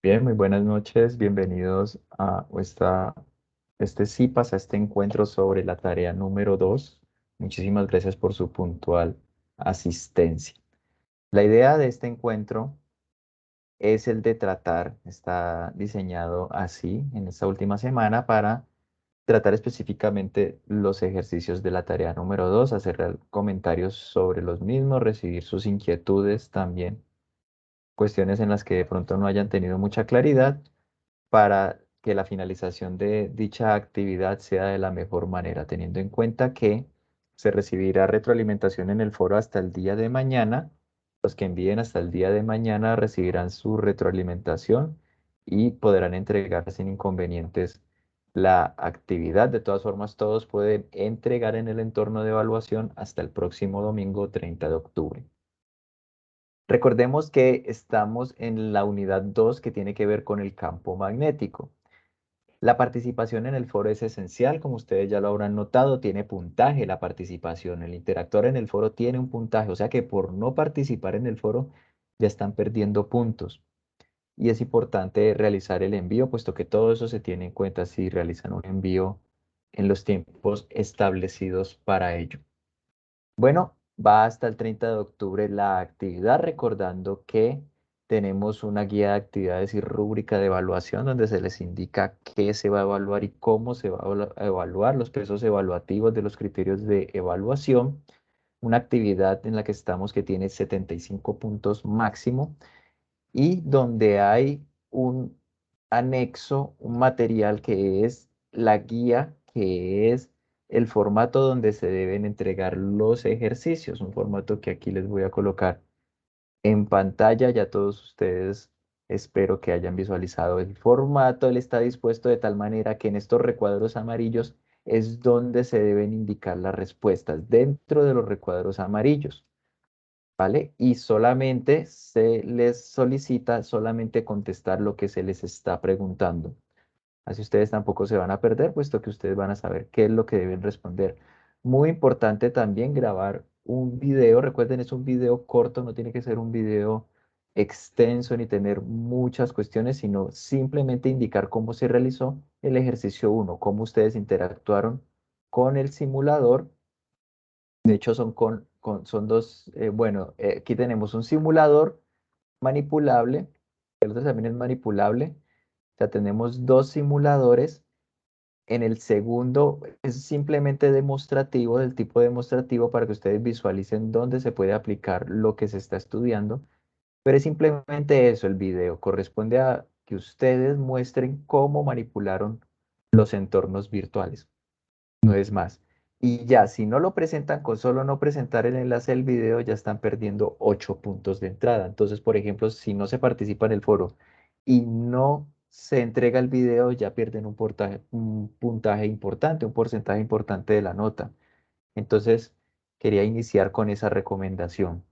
Bien, muy buenas noches. Bienvenidos a este CIPAS, a este encuentro sobre la tarea número 2. Muchísimas gracias por su puntual asistencia. La idea de este encuentro es el de tratar, está diseñado así en esta última semana para tratar específicamente los ejercicios de la tarea número 2, hacer comentarios sobre los mismos, recibir sus inquietudes también, cuestiones en las que de pronto no hayan tenido mucha claridad para que la finalización de dicha actividad sea de la mejor manera, teniendo en cuenta que se recibirá retroalimentación en el foro hasta el día de mañana. Los que envíen hasta el día de mañana recibirán su retroalimentación y podrán entregar sin inconvenientes la actividad. De todas formas, todos pueden entregar en el entorno de evaluación hasta el próximo domingo 30 de octubre. Recordemos que estamos en la unidad 2 que tiene que ver con el campo magnético. La participación en el foro es esencial, como ustedes ya lo habrán notado, tiene puntaje la participación. El interactor en el foro tiene un puntaje, o sea que por no participar en el foro ya están perdiendo puntos. Y es importante realizar el envío, puesto que todo eso se tiene en cuenta si realizan un envío en los tiempos establecidos para ello. Bueno, va hasta el 30 de octubre la actividad, recordando que tenemos una guía de actividades y rúbrica de evaluación donde se les indica qué se va a evaluar y cómo se va a evaluar, los pesos evaluativos de los criterios de evaluación. Una actividad en la que estamos que tiene 75 puntos máximo y donde hay un anexo, un material que es la guía, que es el formato donde se deben entregar los ejercicios, un formato que aquí les voy a colocar en pantalla. Ya todos ustedes espero que hayan visualizado el formato. Él está dispuesto de tal manera que en estos recuadros amarillos es donde se deben indicar las respuestas, dentro de los recuadros amarillos. ¿Vale? Y solamente se les solicita solamente contestar lo que se les está preguntando. Así ustedes tampoco se van a perder, puesto que ustedes van a saber qué es lo que deben responder. Muy importante también grabar un video. Recuerden, es un video corto, no tiene que ser un video extenso ni tener muchas cuestiones, sino simplemente indicar cómo se realizó el ejercicio uno, cómo ustedes interactuaron con el simulador. De hecho, son dos, bueno, aquí tenemos un simulador manipulable, el otro también es manipulable. Ya tenemos dos simuladores. En el segundo es simplemente demostrativo, del tipo demostrativo, para que ustedes visualicen dónde se puede aplicar lo que se está estudiando. Pero es simplemente eso, el video. Corresponde a que ustedes muestren cómo manipularon los entornos virtuales, no es más. Y ya, si no lo presentan con solo no presentar el enlace del video, ya están perdiendo 8 puntos de entrada. Entonces, por ejemplo, si no se participa en el foro y no se entrega el video, ya pierden un puntaje importante, un porcentaje importante de la nota. Entonces, quería iniciar con esa recomendación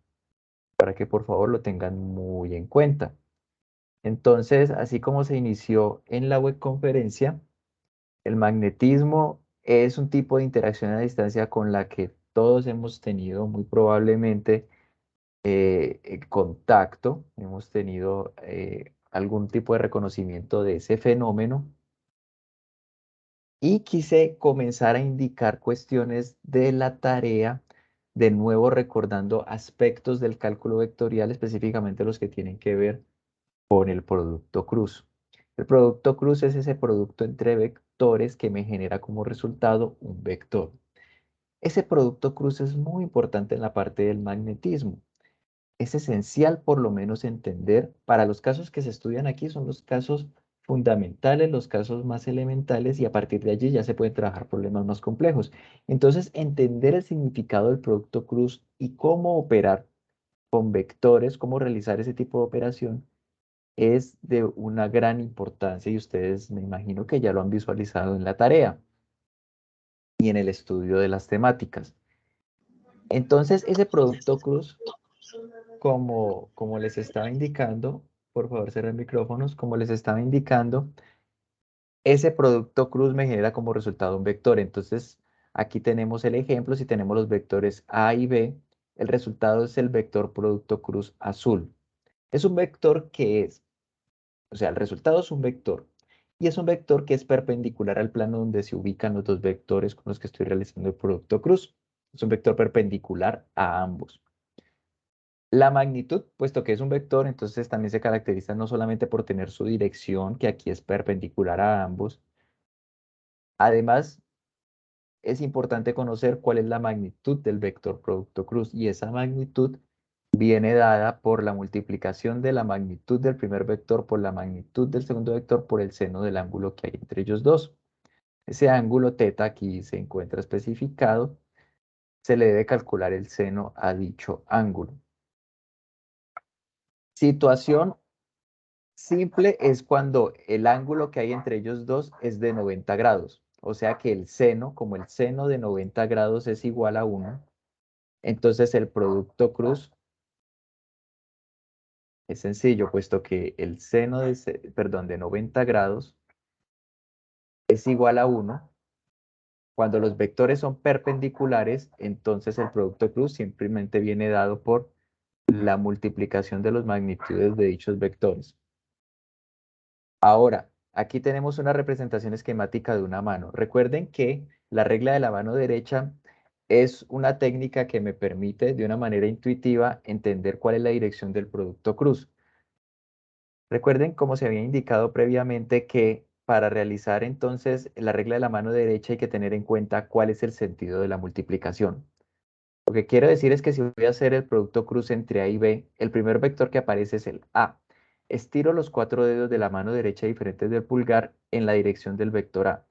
para que por favor lo tengan muy en cuenta. Entonces, así como se inició en la webconferencia, el magnetismo es un tipo de interacción a distancia con la que todos hemos tenido muy probablemente contacto, hemos tenido algún tipo de reconocimiento de ese fenómeno y quise comenzar a indicar cuestiones de la tarea, de nuevo recordando aspectos del cálculo vectorial, específicamente los que tienen que ver con el producto cruz. El producto cruz es ese producto entre vectores que me genera como resultado un vector. Ese producto cruz es muy importante en la parte del magnetismo. Es esencial por lo menos entender, para los casos que se estudian aquí son los casos fundamentales, los casos más elementales y a partir de allí ya se pueden trabajar problemas más complejos. Entonces, entender el significado del producto cruz y cómo operar con vectores, cómo realizar ese tipo de operación es de una gran importancia y ustedes me imagino que ya lo han visualizado en la tarea y en el estudio de las temáticas. Entonces, ese producto cruz, como les estaba indicando, por favor, cerren micrófonos, como les estaba indicando, ese producto cruz me genera como resultado un vector. Entonces, aquí tenemos el ejemplo, si tenemos los vectores A y B, el resultado es el vector producto cruz azul. Es un vector que es O sea, el resultado es un vector. Y es un vector que es perpendicular al plano donde se ubican los dos vectores con los que estoy realizando el producto cruz. Es un vector perpendicular a ambos. La magnitud, puesto que es un vector, entonces también se caracteriza no solamente por tener su dirección, que aquí es perpendicular a ambos. Además, es importante conocer cuál es la magnitud del vector producto cruz, y esa magnitud viene dada por la multiplicación de la magnitud del primer vector por la magnitud del segundo vector por el seno del ángulo que hay entre ellos dos. Ese ángulo θ aquí se encuentra especificado, se le debe calcular el seno a dicho ángulo. Situación simple es cuando el ángulo que hay entre ellos dos es de 90 grados. O sea que el seno, como el seno de 90 grados es igual a 1, entonces el producto cruz es sencillo, puesto que el seno de 90 grados es igual a 1. Cuando los vectores son perpendiculares, entonces el producto cruz simplemente viene dado por la multiplicación de las magnitudes de dichos vectores. Ahora, aquí tenemos una representación esquemática de una mano. Recuerden que la regla de la mano derecha es una técnica que me permite de una manera intuitiva entender cuál es la dirección del producto cruz. Recuerden, como se había indicado previamente, que para realizar entonces la regla de la mano derecha hay que tener en cuenta cuál es el sentido de la multiplicación. Lo que quiero decir es que si voy a hacer el producto cruz entre A y B, el primer vector que aparece es el A. Estiro los 4 dedos de la mano derecha diferentes del pulgar en la dirección del vector A.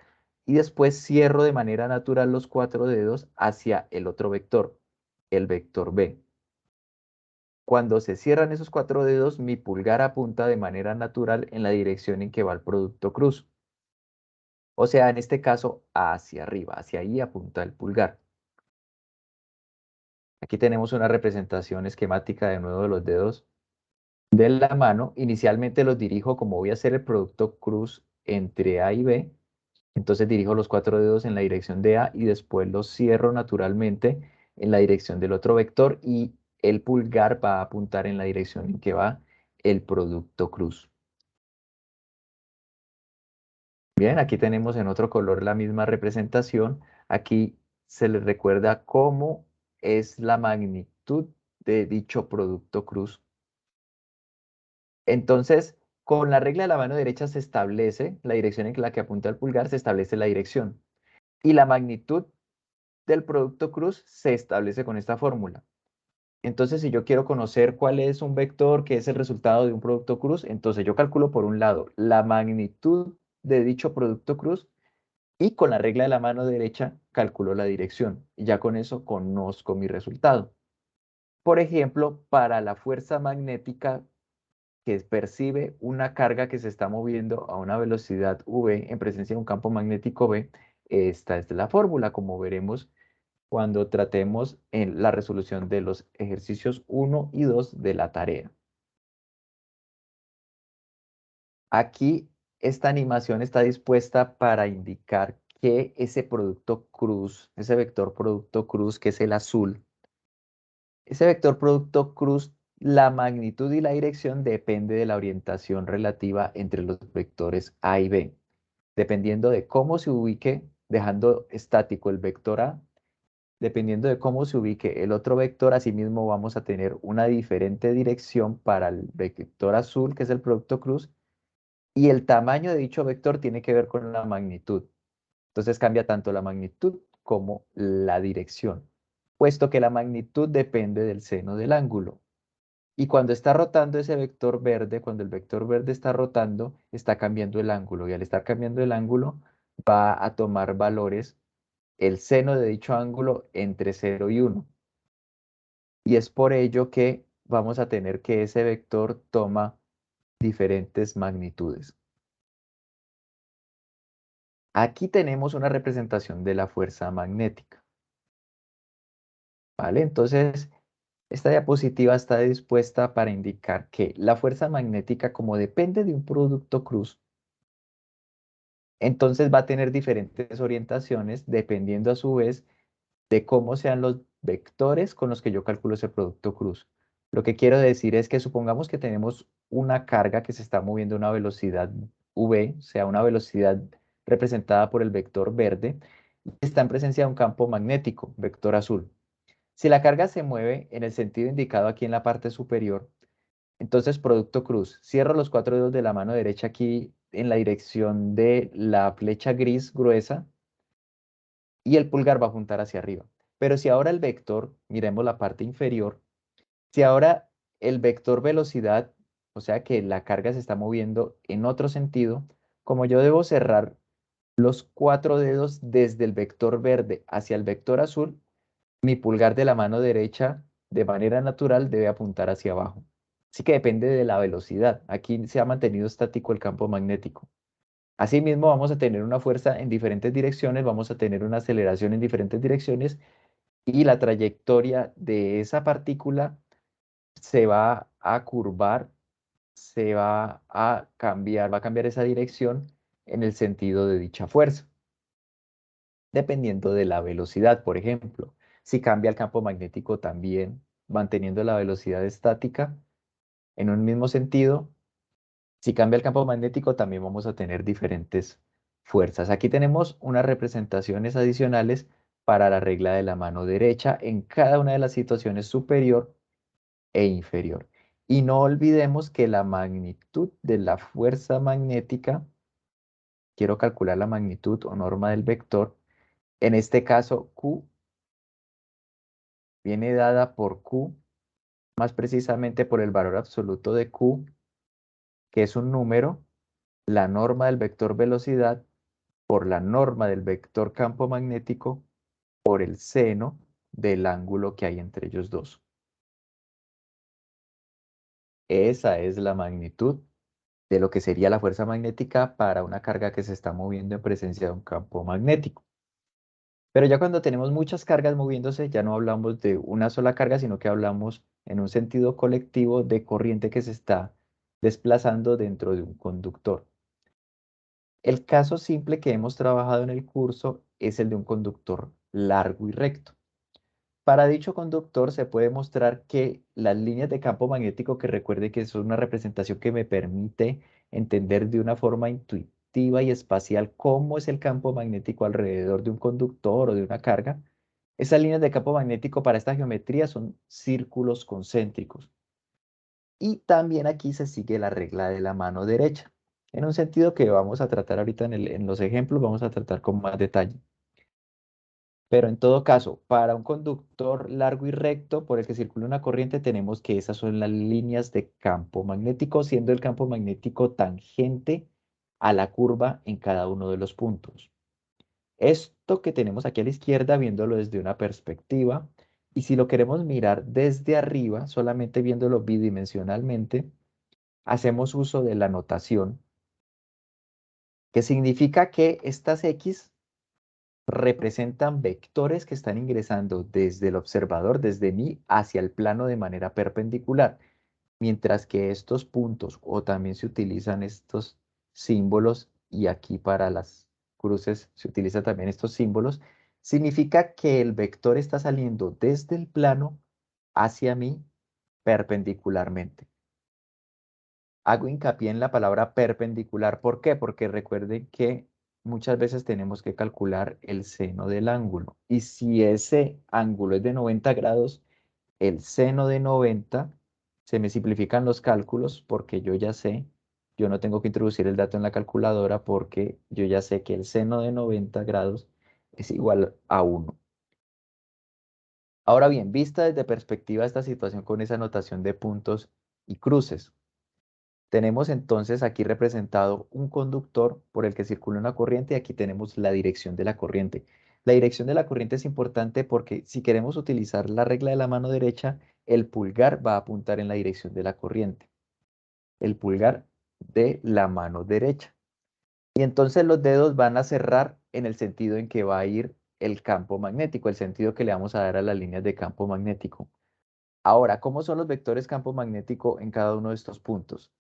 Y después cierro de manera natural los 4 dedos hacia el otro vector, el vector B. Cuando se cierran esos 4 dedos, mi pulgar apunta de manera natural en la dirección en que va el producto cruz. O sea, en este caso, hacia arriba, hacia ahí apunta el pulgar. Aquí tenemos una representación esquemática de nuevo de los dedos de la mano. Inicialmente los dirijo como voy a hacer el producto cruz entre A y B. Entonces dirijo los 4 dedos en la dirección de A y después los cierro naturalmente en la dirección del otro vector y el pulgar va a apuntar en la dirección en que va el producto cruz. Bien, aquí tenemos en otro color la misma representación. Aquí se les recuerda cómo es la magnitud de dicho producto cruz. Entonces, con la regla de la mano derecha se establece la dirección en la que apunta el pulgar, se establece la dirección. Y la magnitud del producto cruz se establece con esta fórmula. Entonces, si yo quiero conocer cuál es un vector que es el resultado de un producto cruz, entonces yo calculo por un lado la magnitud de dicho producto cruz y con la regla de la mano derecha calculo la dirección. Y ya con eso conozco mi resultado. Por ejemplo, para la fuerza magnética que percibe una carga que se está moviendo a una velocidad v en presencia de un campo magnético B, esta es la fórmula, como veremos cuando tratemos en la resolución de los ejercicios 1 y 2 de la tarea. Aquí esta animación está dispuesta para indicar que ese producto cruz, ese vector producto cruz que es el azul, ese vector producto cruz, la magnitud y la dirección depende de la orientación relativa entre los vectores A y B. Dependiendo de cómo se ubique, dejando estático el vector A, dependiendo de cómo se ubique el otro vector, asimismo vamos a tener una diferente dirección para el vector azul, que es el producto cruz, y el tamaño de dicho vector tiene que ver con la magnitud. Entonces cambia tanto la magnitud como la dirección, puesto que la magnitud depende del seno del ángulo. Y cuando está rotando ese vector verde, cuando el vector verde está rotando, está cambiando el ángulo. Y al estar cambiando el ángulo, va a tomar valores el seno de dicho ángulo entre 0 y 1. Y es por ello que vamos a tener que ese vector toma diferentes magnitudes. Aquí tenemos una representación de la fuerza magnética. ¿Vale? Entonces, esta diapositiva está dispuesta para indicar que la fuerza magnética, como depende de un producto cruz, entonces va a tener diferentes orientaciones dependiendo a su vez de cómo sean los vectores con los que yo calculo ese producto cruz. Lo que quiero decir es que supongamos que tenemos una carga que se está moviendo a una velocidad v, o sea, una velocidad representada por el vector verde, y está en presencia de un campo magnético, vector azul. Si la carga se mueve en el sentido indicado aquí en la parte superior, entonces producto cruz. Cierro los 4 dedos de la mano derecha aquí en la dirección de la flecha gris gruesa y el pulgar va a apuntar hacia arriba. Pero si ahora el vector, miremos la parte inferior, si ahora el vector velocidad, o sea que la carga se está moviendo en otro sentido, como yo debo cerrar los 4 dedos desde el vector verde hacia el vector azul, mi pulgar de la mano derecha de manera natural debe apuntar hacia abajo. Así que depende de la velocidad. Aquí se ha mantenido estático el campo magnético. Asimismo, vamos a tener una fuerza en diferentes direcciones, vamos a tener una aceleración en diferentes direcciones y la trayectoria de esa partícula se va a curvar, se va a cambiar esa dirección en el sentido de dicha fuerza, dependiendo de la velocidad, por ejemplo. Si cambia el campo magnético también, manteniendo la velocidad estática en un mismo sentido, si cambia el campo magnético también vamos a tener diferentes fuerzas. Aquí tenemos unas representaciones adicionales para la regla de la mano derecha en cada una de las situaciones superior e inferior. Y no olvidemos que la magnitud de la fuerza magnética, quiero calcular la magnitud o norma del vector, en este caso Q viene dada por Q, más precisamente por el valor absoluto de Q, que es un número, la norma del vector velocidad por la norma del vector campo magnético por el seno del ángulo que hay entre ellos dos. Esa es la magnitud de lo que sería la fuerza magnética para una carga que se está moviendo en presencia de un campo magnético. Pero ya cuando tenemos muchas cargas moviéndose, ya no hablamos de una sola carga, sino que hablamos en un sentido colectivo de corriente que se está desplazando dentro de un conductor. El caso simple que hemos trabajado en el curso es el de un conductor largo y recto. Para dicho conductor se puede mostrar que las líneas de campo magnético, que recuerde que es una representación que me permite entender de una forma intuitiva y espacial cómo es el campo magnético alrededor de un conductor o de una carga, esas líneas de campo magnético para esta geometría son círculos concéntricos. Y también aquí se sigue la regla de la mano derecha, en un sentido que vamos a tratar ahorita en los ejemplos, vamos a tratar con más detalle. Pero en todo caso, para un conductor largo y recto por el que circula una corriente, tenemos que esas son las líneas de campo magnético, siendo el campo magnético tangente a la curva en cada uno de los puntos. Esto que tenemos aquí a la izquierda, viéndolo desde una perspectiva, y si lo queremos mirar desde arriba, solamente viéndolo bidimensionalmente, hacemos uso de la notación, que significa que estas X representan vectores que están ingresando desde el observador, desde mí, hacia el plano de manera perpendicular, mientras que estos puntos, o también se utilizan estos símbolos, y aquí para las cruces se utilizan también estos símbolos, significa que el vector está saliendo desde el plano hacia mí perpendicularmente. Hago hincapié en la palabra perpendicular. ¿Por qué? Porque recuerden que muchas veces tenemos que calcular el seno del ángulo. Y si ese ángulo es de 90 grados, el seno de 90, se me simplifican los cálculos porque yo ya sé, yo no tengo que introducir el dato en la calculadora porque yo ya sé que el seno de 90 grados es igual a 1. Ahora bien, vista desde perspectiva esta situación con esa notación de puntos y cruces. Tenemos entonces aquí representado un conductor por el que circula una corriente y aquí tenemos la dirección de la corriente. La dirección de la corriente es importante porque si queremos utilizar la regla de la mano derecha, el pulgar va a apuntar en la dirección de la corriente. El pulgar de la mano derecha. Y entonces los dedos van a cerrar en el sentido en que va a ir el campo magnético, el sentido que le vamos a dar a las líneas de campo magnético. Ahora, ¿cómo son los vectores campo magnético en cada uno de estos puntos?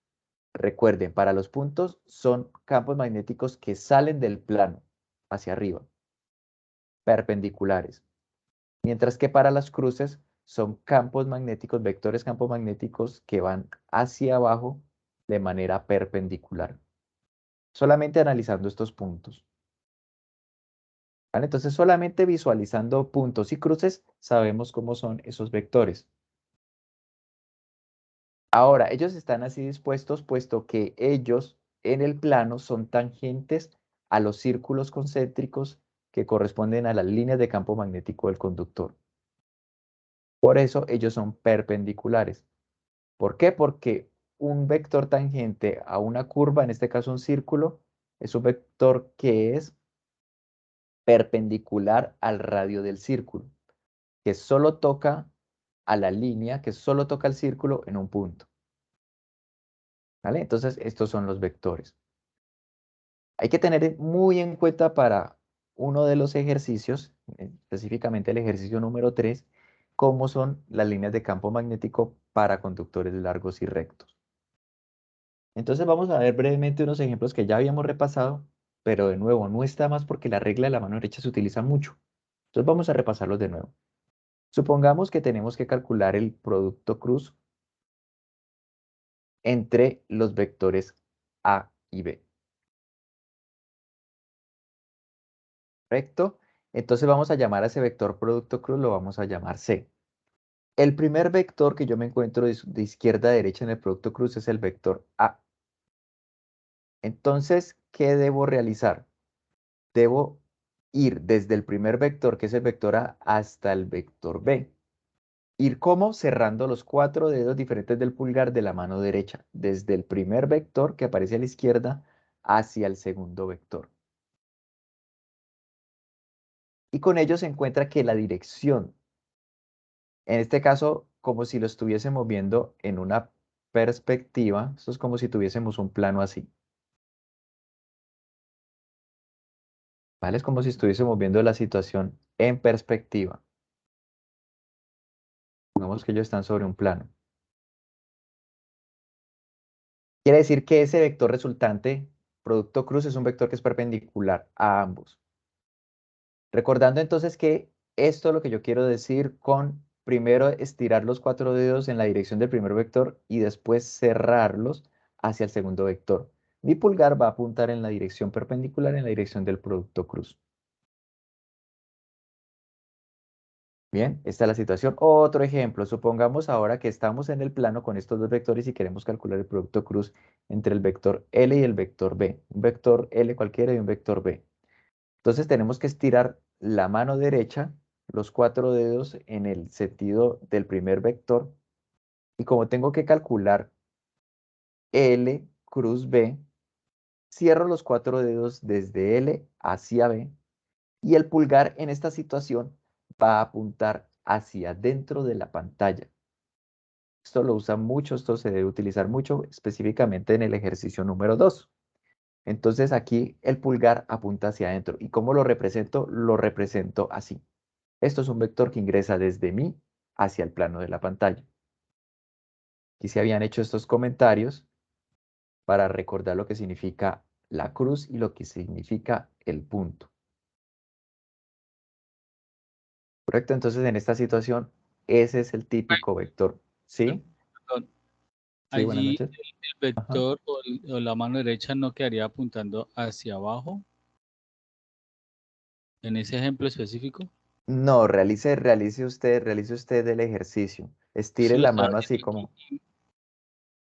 Recuerden, para los puntos son campos magnéticos que salen del plano hacia arriba, perpendiculares. Mientras que para las cruces son campos magnéticos, vectores campos magnéticos que van hacia abajo de manera perpendicular. Solamente analizando estos puntos. ¿Vale? Entonces, solamente visualizando puntos y cruces, sabemos cómo son esos vectores. Ahora, ellos están así dispuestos, puesto que ellos en el plano son tangentes a los círculos concéntricos que corresponden a las líneas de campo magnético del conductor. Por eso ellos son perpendiculares. ¿Por qué? Porque un vector tangente a una curva, en este caso un círculo, es un vector que es perpendicular al radio del círculo, que solo toca a la línea, que solo toca el círculo en un punto. ¿Vale? Entonces, estos son los vectores. Hay que tener muy en cuenta para uno de los ejercicios, específicamente el ejercicio número 3, cómo son las líneas de campo magnético para conductores largos y rectos. Entonces vamos a ver brevemente unos ejemplos que ya habíamos repasado, pero de nuevo no está más porque la regla de la mano derecha se utiliza mucho. Entonces vamos a repasarlos de nuevo. Supongamos que tenemos que calcular el producto cruz entre los vectores A y B. ¿Correcto? Entonces vamos a llamar a ese vector producto cruz, lo vamos a llamar C. El primer vector que yo me encuentro de izquierda a derecha en el producto cruz es el vector A. Entonces, ¿qué debo realizar? Debo ir desde el primer vector, que es el vector A, hasta el vector B. ¿Ir cómo? Cerrando los 4 dedos diferentes del pulgar de la mano derecha, desde el primer vector que aparece a la izquierda hacia el segundo vector. Y con ello se encuentra que la dirección, en este caso, como si lo estuviésemos viendo en una perspectiva, esto es como si tuviésemos un plano así. ¿Vale? Es como si estuviésemos viendo la situación en perspectiva. Pongamos que ellos están sobre un plano. Quiere decir que ese vector resultante, producto cruz, es un vector que es perpendicular a ambos. Recordando entonces que esto es lo que yo quiero decir con primero estirar los 4 dedos en la dirección del primer vector y después cerrarlos hacia el segundo vector. Mi pulgar va a apuntar en la dirección perpendicular, en la dirección del producto cruz. Bien, esta es la situación. Otro ejemplo, supongamos ahora que estamos en el plano con estos dos vectores y queremos calcular el producto cruz entre el vector L y el vector B. Un vector L cualquiera y un vector B. Entonces tenemos que estirar la mano derecha, los 4 dedos en el sentido del primer vector. Y como tengo que calcular L cruz B, cierro los 4 dedos desde L hacia B. Y el pulgar en esta situación va a apuntar hacia dentro de la pantalla. Esto lo usa mucho, esto se debe utilizar mucho, específicamente en el ejercicio número 2. Entonces aquí el pulgar apunta hacia adentro. ¿Y cómo lo represento? Lo represento así. Esto es un vector que ingresa desde mí hacia el plano de la pantalla. Y se habían hecho estos comentarios para recordar lo que significa la cruz y lo que significa el punto. ¿Correcto? Entonces en esta situación, ese es el típico vector. ¿Sí? Perdón. Sí, buenas Allí noches. el Ajá. vector o la mano derecha no quedaría apuntando hacia abajo en ese ejemplo específico. No, realice usted el ejercicio. Eso Estire lo la estaba mano así haciendo como aquí.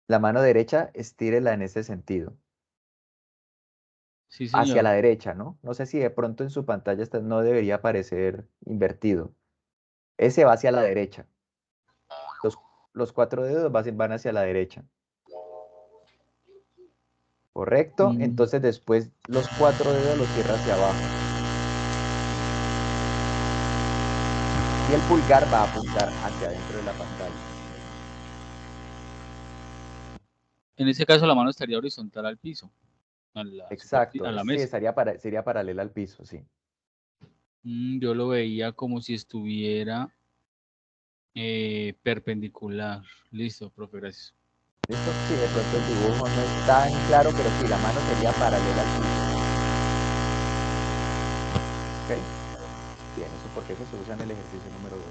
la mano derecha, estírela en ese sentido. Sí, Hacia señor. la derecha, ¿no? No sé si de pronto en su pantalla no debería aparecer invertido. Ese va hacia la derecha. Los, los 4 dedos van hacia la derecha. ¿Correcto? Mm, Entonces después los 4 dedos los cierra hacia abajo. Y el pulgar va a apuntar hacia adentro de la pantalla. En ese caso la mano estaría horizontal al piso, a Exacto. la Sí, mesa. sería paralela al piso, sí. Yo lo veía como si estuviera perpendicular. Listo, profe, gracias. ¿Listo? Sí, de pronto el dibujo no es tan claro, pero sí, la mano sería paralela al piso. ¿Ok? Bien, eso porque eso se usa en el ejercicio número 2.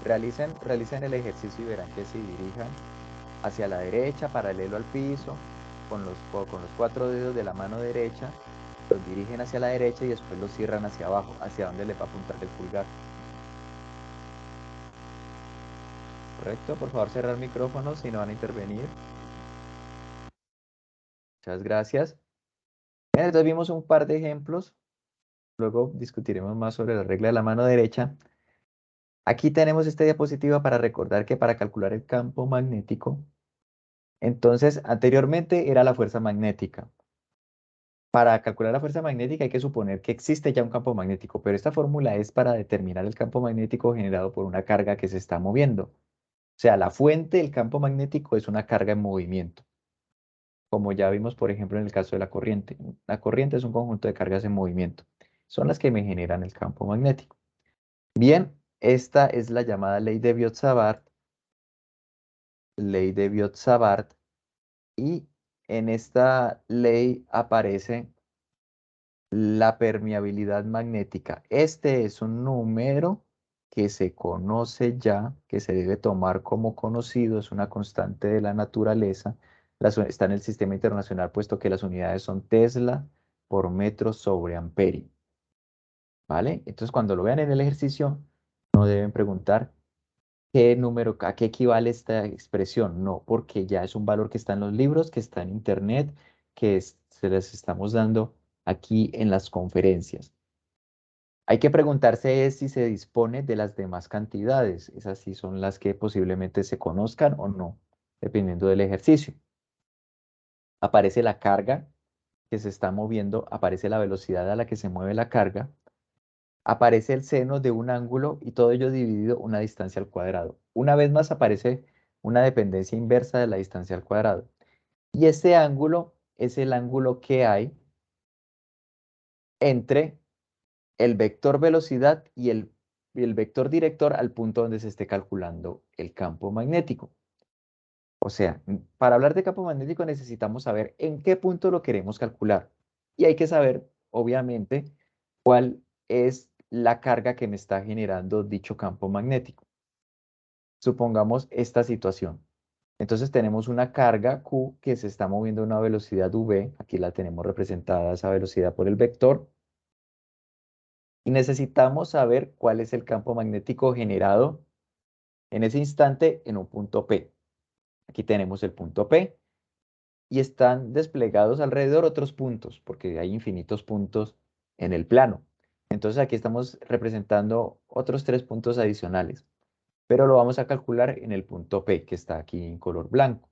realicen el ejercicio y verán que se dirijan hacia la derecha, paralelo al piso, con los 4 dedos de la mano derecha, los dirigen hacia la derecha y después los cierran hacia abajo, hacia donde le va a apuntar el pulgar. ¿Correcto? Por favor, cerrar micrófonos si no van a intervenir. Muchas gracias. Bien, entonces vimos un par de ejemplos. Luego discutiremos más sobre la regla de la mano derecha. Aquí tenemos esta diapositiva para recordar que para calcular el campo magnético, entonces anteriormente era la fuerza magnética. Para calcular la fuerza magnética hay que suponer que existe ya un campo magnético, pero esta fórmula es para determinar el campo magnético generado por una carga que se está moviendo. O sea, la fuente del campo magnético es una carga en movimiento, como ya vimos, por ejemplo, en el caso de la corriente. La corriente es un conjunto de cargas en movimiento. Son las que me generan el campo magnético. Bien, esta es la llamada ley de Biot-Savart. Ley de Biot-Savart. Y en esta ley aparece la permeabilidad magnética. Este es un número que se conoce ya, que se debe tomar como conocido, es una constante de la naturaleza. Está en el sistema internacional, puesto que las unidades son Tesla por metro sobre amperio. ¿Vale? Entonces, cuando lo vean en el ejercicio, no deben preguntar qué número, a qué equivale esta expresión. No, porque ya es un valor que está en los libros, que está en internet, se les estamos dando aquí en las conferencias. Hay que preguntarse es si se dispone de las demás cantidades. Esas sí son las que posiblemente se conozcan o no, dependiendo del ejercicio. Aparece la carga que se está moviendo, aparece la velocidad a la que se mueve la carga, aparece el seno de un ángulo y todo ello dividido una distancia al cuadrado. Una vez más aparece una dependencia inversa de la distancia al cuadrado. Y este ángulo es el ángulo que hay entre el vector velocidad y el vector director al punto donde se esté calculando el campo magnético. O sea, para hablar de campo magnético necesitamos saber en qué punto lo queremos calcular. Y hay que saber, obviamente, cuál es la carga que me está generando dicho campo magnético. Supongamos esta situación. Entonces tenemos una carga Q que se está moviendo a una velocidad v. Aquí la tenemos representada esa velocidad por el vector. Y necesitamos saber cuál es el campo magnético generado en ese instante en un punto P. Aquí tenemos el punto P y están desplegados alrededor otros puntos, porque hay infinitos puntos en el plano. Entonces aquí estamos representando otros 3 puntos adicionales, pero lo vamos a calcular en el punto P, que está aquí en color blanco.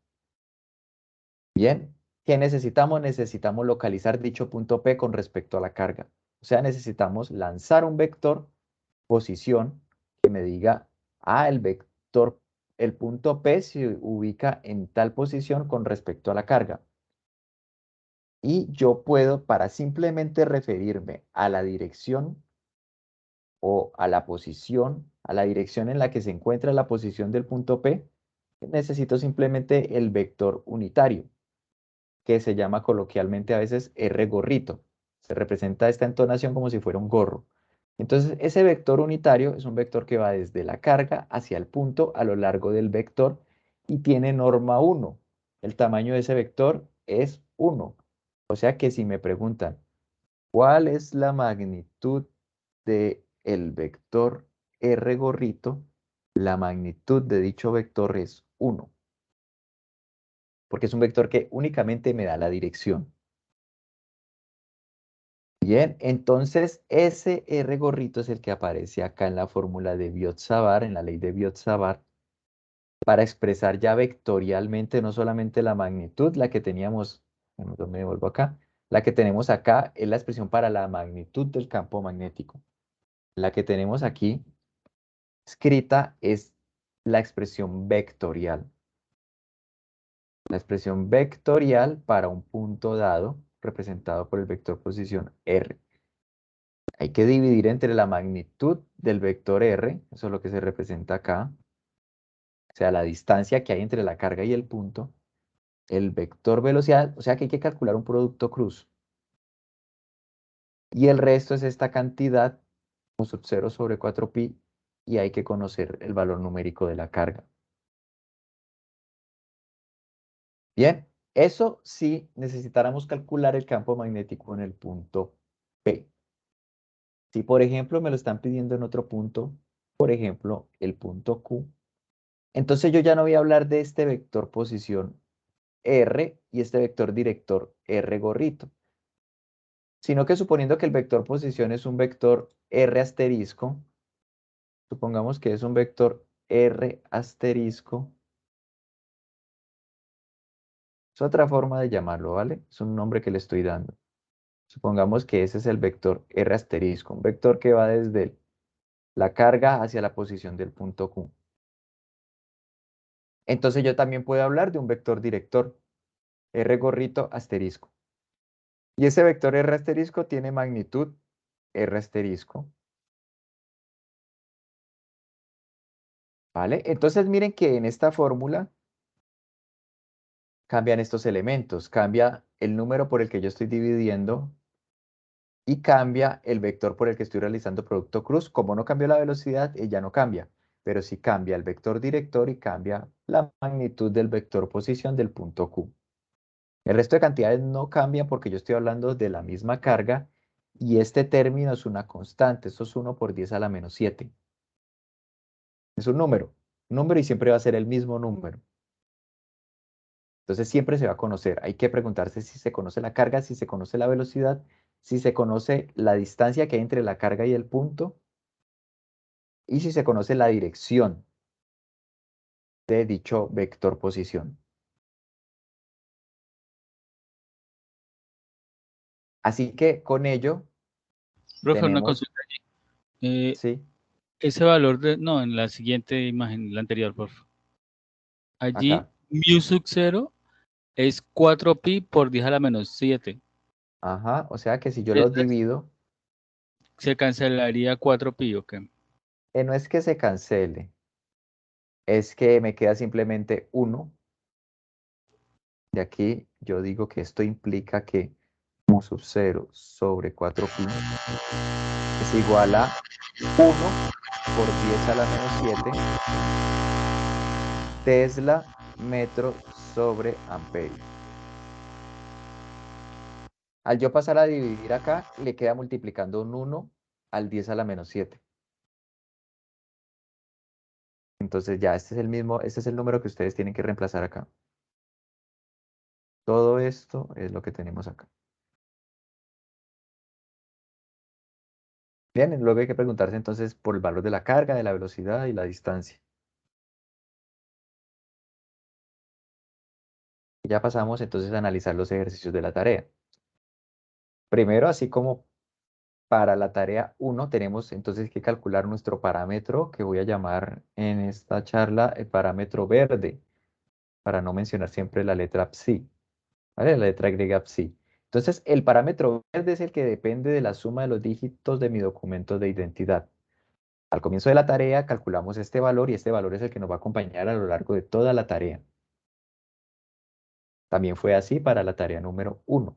Bien, ¿qué necesitamos? Necesitamos localizar dicho punto P con respecto a la carga. O sea, necesitamos lanzar un vector posición que me diga, el vector, el punto P se ubica en tal posición con respecto a la carga. Y yo puedo, para simplemente referirme a la dirección o a la posición, a la dirección en la que se encuentra la posición del punto P, necesito simplemente el vector unitario, que se llama coloquialmente a veces R gorrito. Se representa esta entonación como si fuera un gorro. Entonces, ese vector unitario es un vector que va desde la carga hacia el punto a lo largo del vector y tiene norma 1. El tamaño de ese vector es 1. O sea que si me preguntan, ¿cuál es la magnitud del vector R gorrito? La magnitud de dicho vector es 1, porque es un vector que únicamente me da la dirección. Bien, entonces ese R gorrito es el que aparece acá en la fórmula de Biot-Savart, en la ley de Biot-Savart, para expresar ya vectorialmente no solamente la magnitud, la que teníamos, me devuelvo acá, la que tenemos acá es la expresión para la magnitud del campo magnético. La que tenemos aquí escrita es la expresión vectorial. La expresión vectorial para un punto dado, representado por el vector posición R. Hay que dividir entre la magnitud del vector R, eso es lo que se representa acá, o sea, la distancia que hay entre la carga y el punto, el vector velocidad, o sea que hay que calcular un producto cruz. Y el resto es esta cantidad, mu sub 0 sobre 4pi, y hay que conocer el valor numérico de la carga. Bien, eso sí necesitáramos calcular el campo magnético en el punto P. Si por ejemplo me lo están pidiendo en otro punto, por ejemplo el punto Q, entonces yo ya no voy a hablar de este vector posición R y este vector director R gorrito, sino que suponiendo que el vector posición es un vector R asterisco, supongamos que es un vector R asterisco, es otra forma de llamarlo, ¿vale? Es un nombre que le estoy dando. Supongamos que ese es el vector R asterisco, un vector que va desde la carga hacia la posición del punto Q. Entonces yo también puedo hablar de un vector director, R gorrito asterisco. Y ese vector R asterisco tiene magnitud R asterisco. ¿Vale? Entonces miren que en esta fórmula cambian estos elementos. Cambia el número por el que yo estoy dividiendo y cambia el vector por el que estoy realizando producto cruz. Como no cambió la velocidad, ella no cambia. Pero sí cambia el vector director y cambia la magnitud del vector posición del punto Q. El resto de cantidades no cambia porque yo estoy hablando de la misma carga y este término es una constante. Esto es 1 por 10 a la menos 7. Es un número y siempre va a ser el mismo número. Entonces siempre se va a conocer. Hay que preguntarse si se conoce la carga, si se conoce la velocidad, si se conoce la distancia que hay entre la carga y el punto y si se conoce la dirección de dicho vector posición. Así que con ello Profe, una tenemos, consulta. Eh, sí, ese valor de, no, en la siguiente imagen, la anterior, por favor. Allí, acá, mu sub 0 es 4pi por 10 a la menos 7. ajá, o sea que si yo lo Esta divido, se cancelaría 4pi, ¿ok? no es que se cancele, es que me queda simplemente 1. De aquí yo digo que esto implica que mu sub 0 sobre 4pi es igual a 1 por 10 a la menos 7 Tesla metro sobre amperio. Al yo pasar a dividir acá, le queda multiplicando un 1 al 10 a la menos 7. Entonces ya este es el mismo, este es el número que ustedes tienen que reemplazar acá. Todo esto es lo que tenemos acá. Bien, luego hay que preguntarse entonces por el valor de la carga, de la velocidad y la distancia. Ya pasamos entonces a analizar los ejercicios de la tarea. Primero, así como para la tarea 1 tenemos entonces que calcular nuestro parámetro que voy a llamar en esta charla el parámetro verde, para no mencionar siempre la letra psi, ¿vale? La letra griega psi. Entonces, el parámetro verde es el que depende de la suma de los dígitos de mi documento de identidad. Al comienzo de la tarea calculamos este valor y este valor es el que nos va a acompañar a lo largo de toda la tarea. También fue así para la tarea número 1.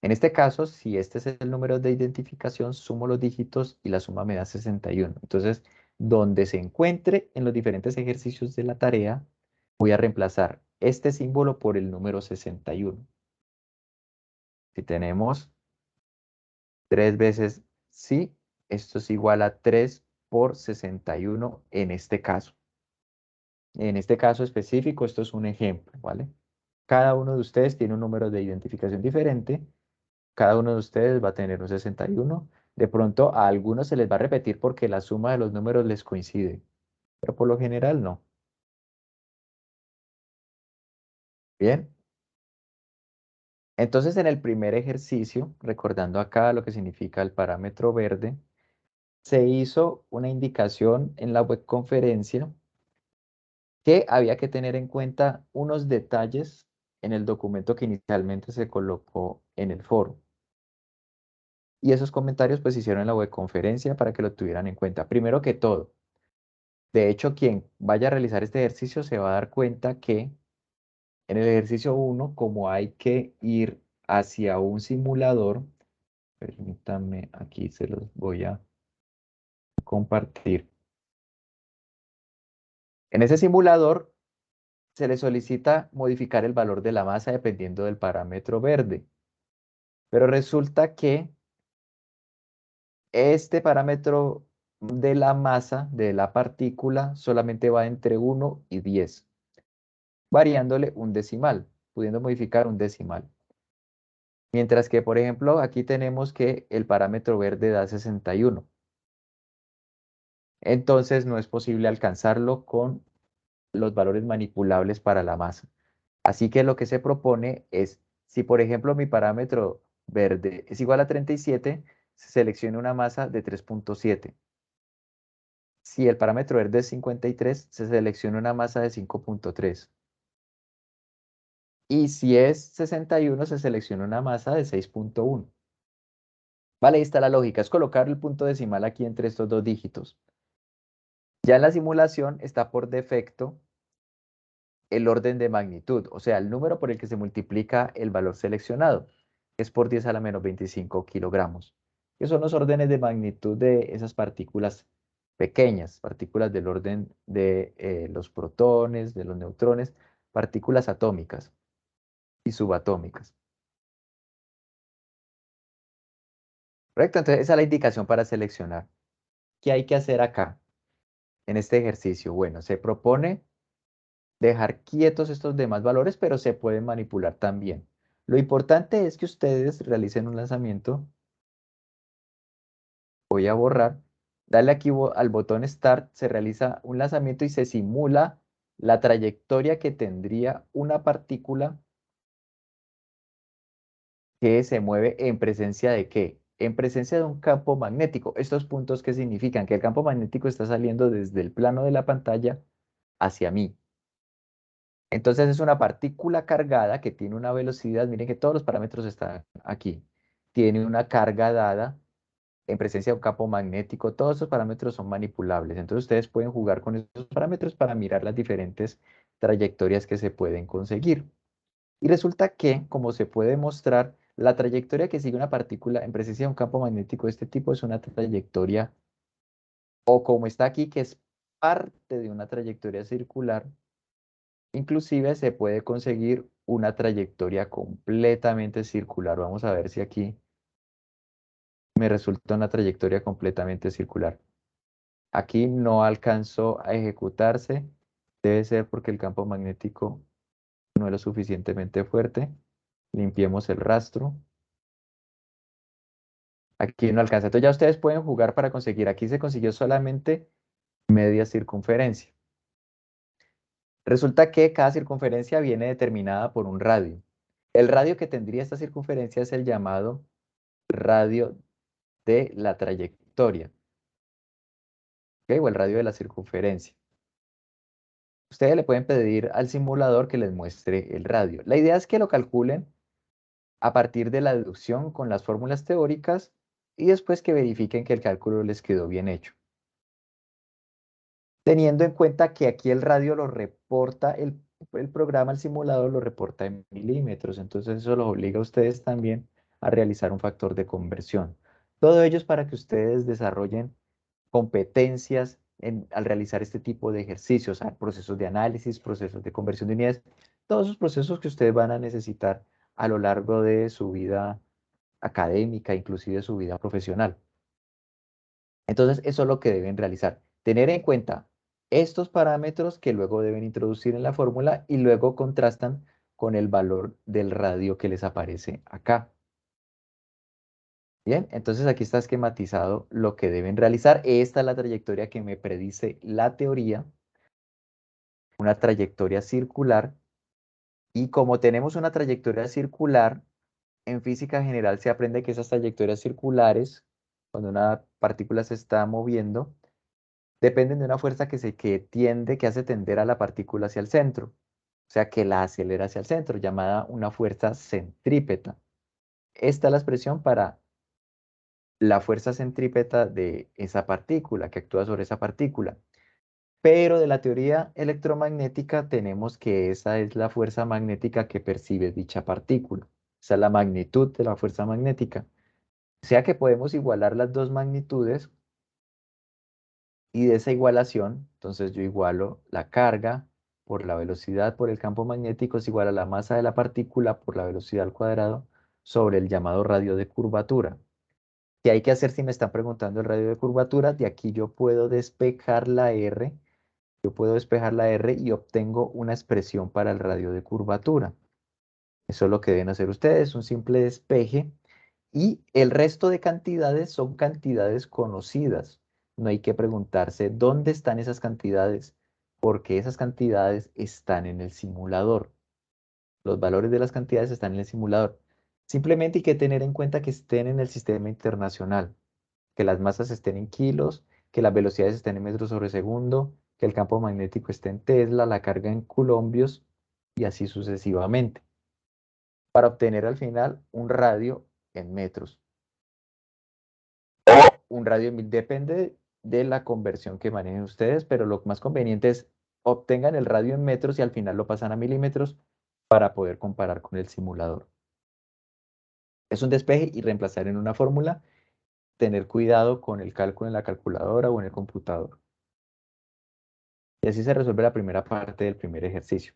En este caso, si este es el número de identificación, sumo los dígitos y la suma me da 61. Entonces, donde se encuentre en los diferentes ejercicios de la tarea, voy a reemplazar este símbolo por el número 61. Si tenemos 3 veces sí, esto es igual a 3 por 61 en este caso. En este caso específico, esto es un ejemplo, ¿vale? Cada uno de ustedes tiene un número de identificación diferente. Cada uno de ustedes va a tener un 61. De pronto a algunos se les va a repetir porque la suma de los números les coincide, pero por lo general no. Bien. Entonces en el primer ejercicio, recordando acá lo que significa el parámetro verde, se hizo una indicación en la webconferencia que había que tener en cuenta unos detalles en el documento que inicialmente se colocó en el foro. Y esos comentarios pues se hicieron en la webconferencia para que lo tuvieran en cuenta. Primero que todo, de hecho, quien vaya a realizar este ejercicio se va a dar cuenta que en el ejercicio 1, como hay que ir hacia un simulador, permítanme, aquí se los voy a compartir. En ese simulador se le solicita modificar el valor de la masa dependiendo del parámetro verde. Pero resulta que este parámetro de la masa de la partícula solamente va entre 1 y 10, variándole un decimal, pudiendo modificar un decimal. Mientras que, por ejemplo, aquí tenemos que el parámetro verde da 61. Entonces no es posible alcanzarlo con los valores manipulables para la masa. Así que lo que se propone es, si por ejemplo mi parámetro verde es igual a 37, se seleccione una masa de 3.7. Si el parámetro verde es 53, se selecciona una masa de 5.3. Y si es 61, se selecciona una masa de 6.1. Vale, ahí está la lógica, es colocar el punto decimal aquí entre estos dos dígitos. Ya en la simulación está por defecto el orden de magnitud, o sea, el número por el que se multiplica el valor seleccionado, es por 10 a la menos 25 kilogramos, que son los órdenes de magnitud de esas partículas pequeñas, partículas del orden de los protones, de los neutrones, partículas atómicas y subatómicas. ¿Correcto? Entonces, esa es la indicación para seleccionar. ¿Qué hay que hacer acá en este ejercicio? Bueno, se propone dejar quietos estos demás valores, pero se pueden manipular también. Lo importante es que ustedes realicen un lanzamiento. Voy a borrar. Dale aquí al botón Start, se realiza un lanzamiento y se simula la trayectoria que tendría una partícula que se mueve en presencia de ¿qué? En presencia de un campo magnético. ¿Estos puntos qué significan? Que el campo magnético está saliendo desde el plano de la pantalla hacia mí. Entonces es una partícula cargada que tiene una velocidad, miren que todos los parámetros están aquí. Tiene una carga dada en presencia de un campo magnético. Todos esos parámetros son manipulables. Entonces ustedes pueden jugar con esos parámetros para mirar las diferentes trayectorias que se pueden conseguir. Y resulta que, como se puede mostrar, la trayectoria que sigue una partícula en presencia de un campo magnético de este tipo es una trayectoria, o como está aquí, que es parte de una trayectoria circular. Inclusive se puede conseguir una trayectoria completamente circular. Vamos a ver si aquí me resulta una trayectoria completamente circular. Aquí no alcanzó a ejecutarse. Debe ser porque el campo magnético no es lo suficientemente fuerte. Limpiemos el rastro. Aquí no alcanza. Entonces ya ustedes pueden jugar para conseguir. Aquí se consiguió solamente media circunferencia. Resulta que cada circunferencia viene determinada por un radio. El radio que tendría esta circunferencia es el llamado radio de la trayectoria, ¿ok? O el radio de la circunferencia. Ustedes le pueden pedir al simulador que les muestre el radio. La idea es que lo calculen a partir de la deducción con las fórmulas teóricas y después que verifiquen que el cálculo les quedó bien hecho. Teniendo en cuenta que aquí el radio lo reporta, el programa, el simulador lo reporta en milímetros, entonces eso los obliga a ustedes también a realizar un factor de conversión. Todo ello es para que ustedes desarrollen competencias al realizar este tipo de ejercicios, procesos de análisis, procesos de conversión de unidades, todos esos procesos que ustedes van a necesitar a lo largo de su vida académica, inclusive su vida profesional. Entonces, eso es lo que deben realizar. Tener en cuenta estos parámetros que luego deben introducir en la fórmula y luego contrastan con el valor del radio que les aparece acá. Bien, entonces aquí está esquematizado lo que deben realizar. Esta es la trayectoria que me predice la teoría, una trayectoria circular. Y como tenemos una trayectoria circular, en física general se aprende que esas trayectorias circulares, cuando una partícula se está moviendo, dependen de una fuerza que hace tender a la partícula hacia el centro. O sea, que la acelera hacia el centro, llamada una fuerza centrípeta. Esta es la expresión para la fuerza centrípeta de esa partícula, que actúa sobre esa partícula. Pero de la teoría electromagnética tenemos que esa es la fuerza magnética que percibe dicha partícula. Esa es la magnitud de la fuerza magnética. O sea que podemos igualar las dos magnitudes Y de esa igualación, entonces yo igualo la carga por la velocidad por el campo magnético es igual a la masa de la partícula por la velocidad al cuadrado sobre el llamado radio de curvatura. ¿Qué hay que hacer si me están preguntando el radio de curvatura? De aquí yo puedo despejar la R, y obtengo una expresión para el radio de curvatura. Eso es lo que deben hacer ustedes, un simple despeje. Y el resto de cantidades son cantidades conocidas. No hay que preguntarse dónde están esas cantidades, porque esas cantidades están en el simulador. Los valores de las cantidades están en el simulador. Simplemente hay que tener en cuenta que estén en el sistema internacional, que las masas estén en kilos, que las velocidades estén en metros sobre segundo, que el campo magnético esté en Tesla, la carga en coulombios y así sucesivamente, para obtener al final un radio en metros. Un radio en mil depende de la conversión que manejen ustedes, pero lo más conveniente es obtengan el radio en metros y al final lo pasan a milímetros para poder comparar con el simulador. Es un despeje y reemplazar en una fórmula, tener cuidado con el cálculo en la calculadora o en el computador. Y así se resuelve la primera parte del primer ejercicio.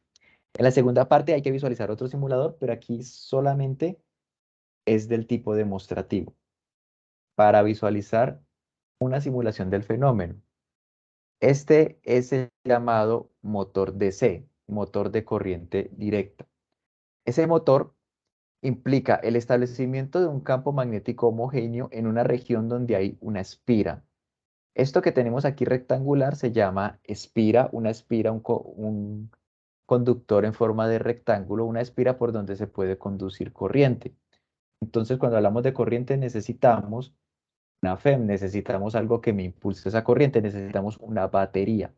En la segunda parte hay que visualizar otro simulador, pero aquí solamente es del tipo demostrativo, para visualizar una simulación del fenómeno. Este es el llamado motor DC, motor de corriente directa. Ese motor implica el establecimiento de un campo magnético homogéneo en una región donde hay una espira. Esto que tenemos aquí rectangular se llama espira, una espira, un conductor en forma de rectángulo, una espira por donde se puede conducir corriente. Entonces, cuando hablamos de corriente necesitamos una FEM, necesitamos algo que me impulse esa corriente, necesitamos una batería.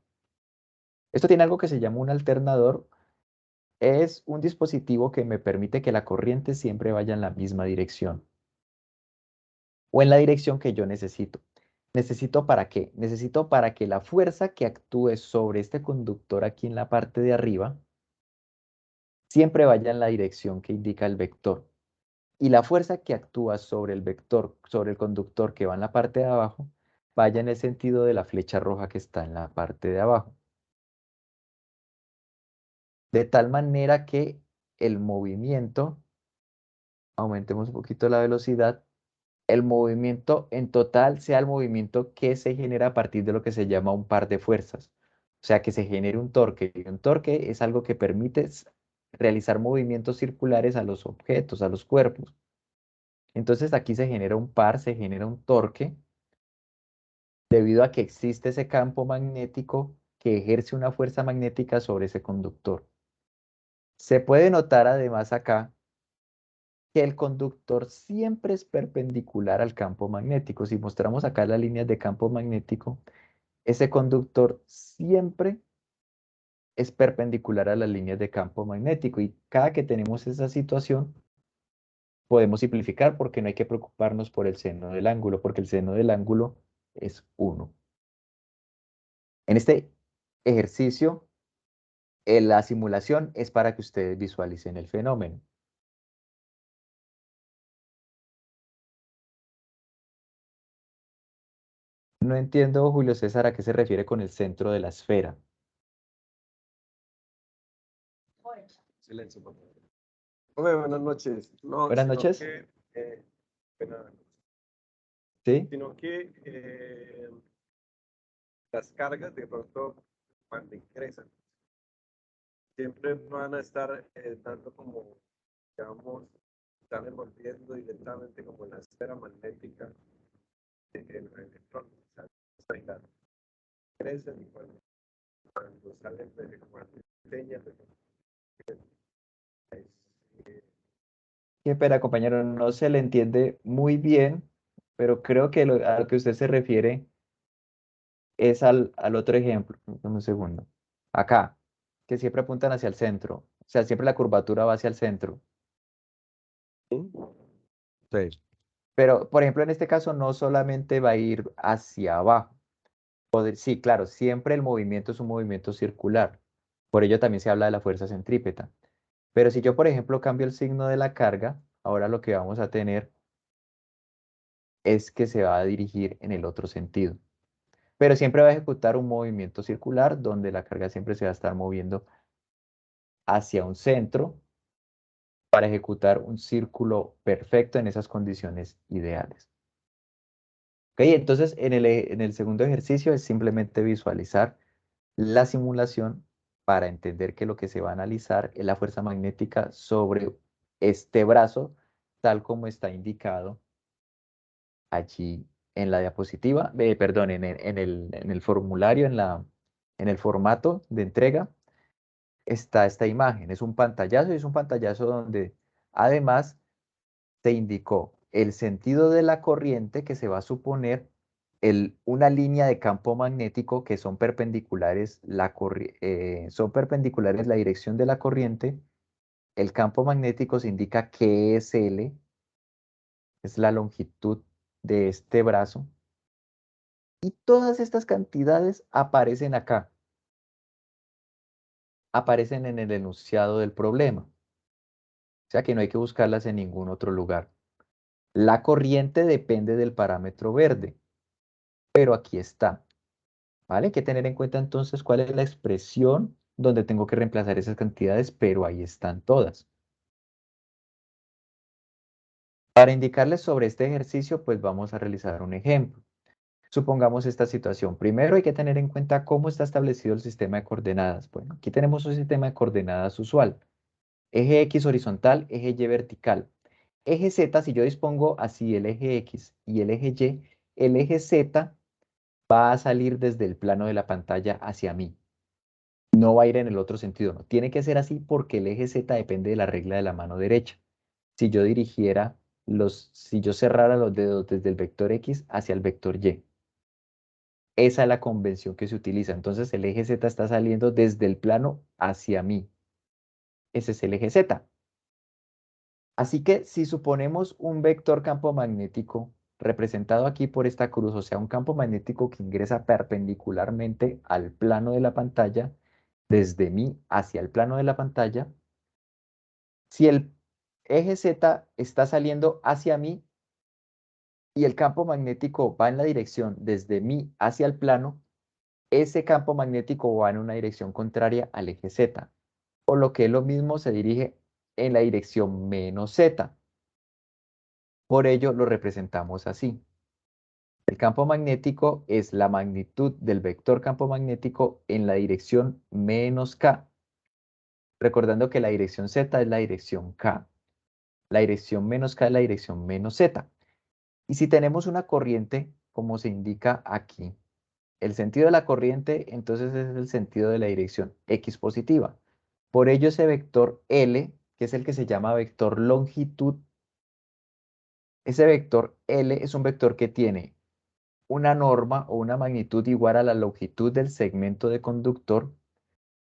Esto tiene algo que se llama un alternador. Es un dispositivo que me permite que la corriente siempre vaya en la misma dirección o en la dirección que yo necesito. ¿Necesito para qué? Necesito para que la fuerza que actúe sobre este conductor aquí en la parte de arriba siempre vaya en la dirección que indica el vector. Y la fuerza que actúa sobre el vector, sobre el conductor que va en la parte de abajo, vaya en el sentido de la flecha roja que está en la parte de abajo. De tal manera que el movimiento, aumentemos un poquito la velocidad, el movimiento en total sea el movimiento que se genera a partir de lo que se llama un par de fuerzas. O sea, que se genere un torque. Y un torque es algo que permite realizar movimientos circulares a los objetos, a los cuerpos. Entonces aquí se genera un par, se genera un torque, debido a que existe ese campo magnético que ejerce una fuerza magnética sobre ese conductor. Se puede notar además acá que el conductor siempre es perpendicular al campo magnético. Si mostramos acá las líneas de campo magnético, ese conductor siempre es perpendicular a las líneas de campo magnético y cada que tenemos esa situación podemos simplificar porque no hay que preocuparnos por el seno del ángulo, porque el seno del ángulo es 1. En este ejercicio, la simulación es para que ustedes visualicen el fenómeno. No entiendo, Julio César, a qué se refiere con el centro de la esfera. Silencio, por favor. Hombre, buenas noches. No, Buenas sino noches. que, buenas noches. ¿Sí? Sino que las cargas de pronto cuando ingresan siempre van a estar dando como, digamos, están envolviendo directamente como la esfera magnética del electrón. O sea, crecen y cuando salen cuando pequeñas, Qué pena, compañero, no se le entiende muy bien, pero creo que a lo que usted se refiere es al otro ejemplo. Dame un segundo. Acá, que siempre apuntan hacia el centro. O sea, siempre la curvatura va hacia el centro. sí. Pero, por ejemplo, en este caso no solamente va a ir hacia abajo. Sí, claro, siempre el movimiento es un movimiento circular. Por ello también se habla de la fuerza centrípeta. Pero si yo, por ejemplo, cambio el signo de la carga, ahora lo que vamos a tener es que se va a dirigir en el otro sentido. pero siempre va a ejecutar un movimiento circular donde la carga siempre se va a estar moviendo hacia un centro para ejecutar un círculo perfecto en esas condiciones ideales. Ok, entonces en el segundo ejercicio es simplemente visualizar la simulación para entender que lo que se va a analizar es la fuerza magnética sobre este brazo, tal como está indicado allí en la diapositiva, perdón, en el formulario, en el formato de entrega, está esta imagen. Es un pantallazo y es un pantallazo donde además se indicó el sentido de la corriente que se va a suponer una línea de campo magnético que son perpendiculares, son perpendiculares la dirección de la corriente. El campo magnético se indica que es L, es la longitud de este brazo. Y todas estas cantidades aparecen acá, aparecen en el enunciado del problema. O sea que no hay que buscarlas en ningún otro lugar. La corriente depende del parámetro verde, pero aquí está. ¿Vale? Hay que tener en cuenta entonces cuál es la expresión donde tengo que reemplazar esas cantidades, pero ahí están todas. Para indicarles sobre este ejercicio, pues vamos a realizar un ejemplo. Supongamos esta situación. Primero hay que tener en cuenta cómo está establecido el sistema de coordenadas. Bueno, aquí tenemos un sistema de coordenadas usual. Eje X horizontal, eje Y vertical. Eje Z, si yo dispongo así el eje X y el eje Y, el eje Z va a salir desde el plano de la pantalla hacia mí. No va a ir en el otro sentido, no. Tiene que ser así porque el eje Z depende de la regla de la mano derecha. Si yo si yo cerrara los dedos desde el vector X hacia el vector Y. Esa es la convención que se utiliza. Entonces el eje Z está saliendo desde el plano hacia mí. Ese es el eje Z. Así que si suponemos un vector campo magnético representado aquí por esta cruz, o sea, un campo magnético que ingresa perpendicularmente al plano de la pantalla, desde mí hacia el plano de la pantalla, si el eje Z está saliendo hacia mí y el campo magnético va en la dirección desde mí hacia el plano, ese campo magnético va en una dirección contraria al eje Z, por lo que lo mismo se dirige en la dirección menos Z. Por ello lo representamos así. El campo magnético es la magnitud del vector campo magnético en la dirección menos K, recordando que la dirección Z es la dirección K. La dirección menos K es la dirección menos Z. Y si tenemos una corriente, como se indica aquí, el sentido de la corriente, entonces es el sentido de la dirección X positiva. Por ello ese vector L, que es el que se llama vector longitud, ese vector L es un vector que tiene una norma o una magnitud igual a la longitud del segmento de conductor.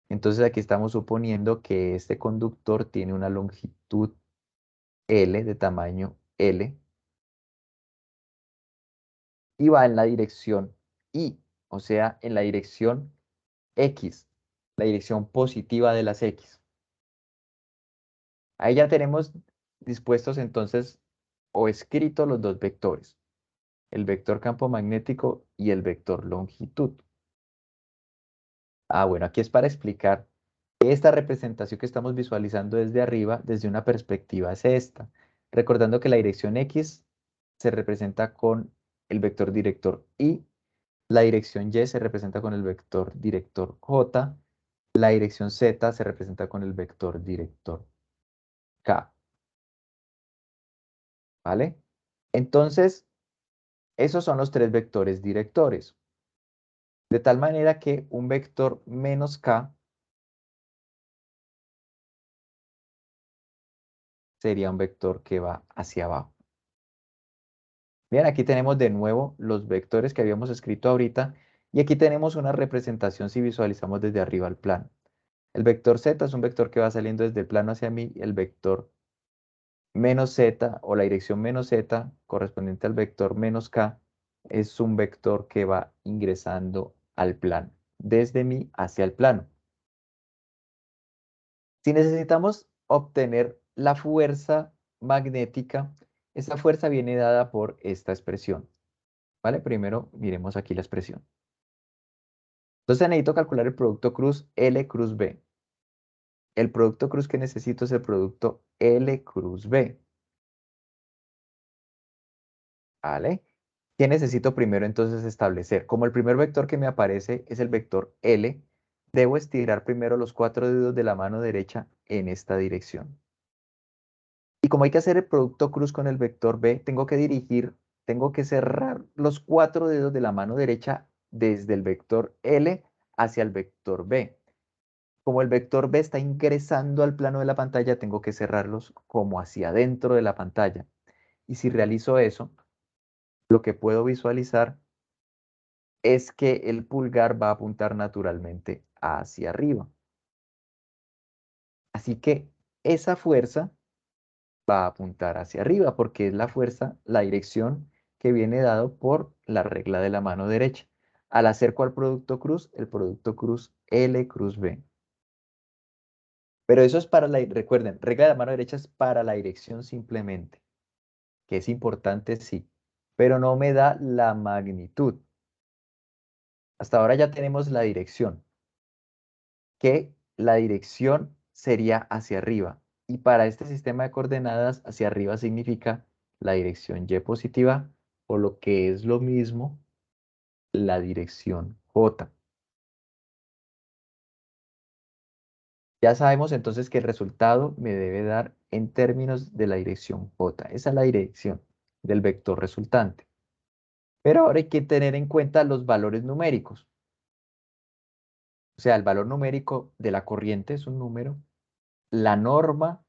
Entonces aquí estamos suponiendo que este conductor tiene una longitud L de tamaño L y va en la dirección Y, o sea, en la dirección X, la dirección positiva de las X. Ahí ya tenemos dispuestos entonces o escritos los dos vectores, el vector campo magnético y el vector longitud. Bueno, aquí es para explicar que esta representación que estamos visualizando desde arriba, desde una perspectiva es esta. Recordando que la dirección X se representa con el vector director Y, la dirección Y se representa con el vector director J, la dirección Z se representa con el vector director K. ¿Vale? Entonces, esos son los tres vectores directores. De tal manera que un vector menos K sería un vector que va hacia abajo. Bien, aquí tenemos de nuevo los vectores que habíamos escrito ahorita y aquí tenemos una representación si visualizamos desde arriba el plano. El vector Z es un vector que va saliendo desde el plano hacia mí y el vector menos Z o la dirección menos Z correspondiente al vector menos K es un vector que va ingresando al plano, desde mí hacia el plano. Si necesitamos obtener la fuerza magnética, esa fuerza viene dada por esta expresión. ¿Vale? Primero miremos aquí la expresión. Entonces necesito calcular el producto cruz L cruz B. El producto cruz que necesito es el producto L cruz B. ¿Vale? ¿Qué necesito primero entonces establecer? Como el primer vector que me aparece es el vector L, debo estirar primero los 4 dedos de la mano derecha en esta dirección. Y como hay que hacer el producto cruz con el vector B, tengo que cerrar los 4 dedos de la mano derecha desde el vector L hacia el vector B. Como el vector B está ingresando al plano de la pantalla, tengo que cerrarlos como hacia adentro de la pantalla. Y si realizo eso, lo que puedo visualizar es que el pulgar va a apuntar naturalmente hacia arriba. Así que esa fuerza va a apuntar hacia arriba porque es la fuerza, la dirección que viene dado por la regla de la mano derecha. Al hacer cuál producto cruz, el producto cruz L cruz B. Pero eso es para recuerden, regla de la mano derecha es para la dirección simplemente, que es importante sí, pero no me da la magnitud. Hasta ahora ya tenemos la dirección, que la dirección sería hacia arriba. Y para este sistema de coordenadas, hacia arriba significa la dirección Y positiva, o lo que es lo mismo, la dirección J. Ya sabemos entonces que el resultado me debe dar en términos de la dirección J. Esa es la dirección del vector resultante. Pero ahora hay que tener en cuenta los valores numéricos. O sea, el valor numérico de la corriente es un número, la norma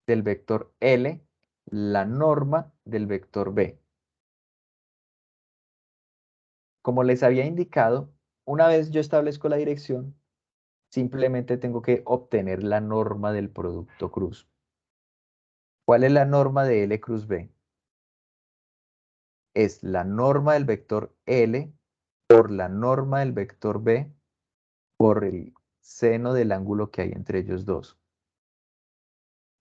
del vector L, la norma del vector B. Como les había indicado, una vez yo establezco la dirección, simplemente tengo que obtener la norma del producto cruz. ¿Cuál es la norma de L cruz B? Es la norma del vector L por la norma del vector B por el seno del ángulo que hay entre ellos dos.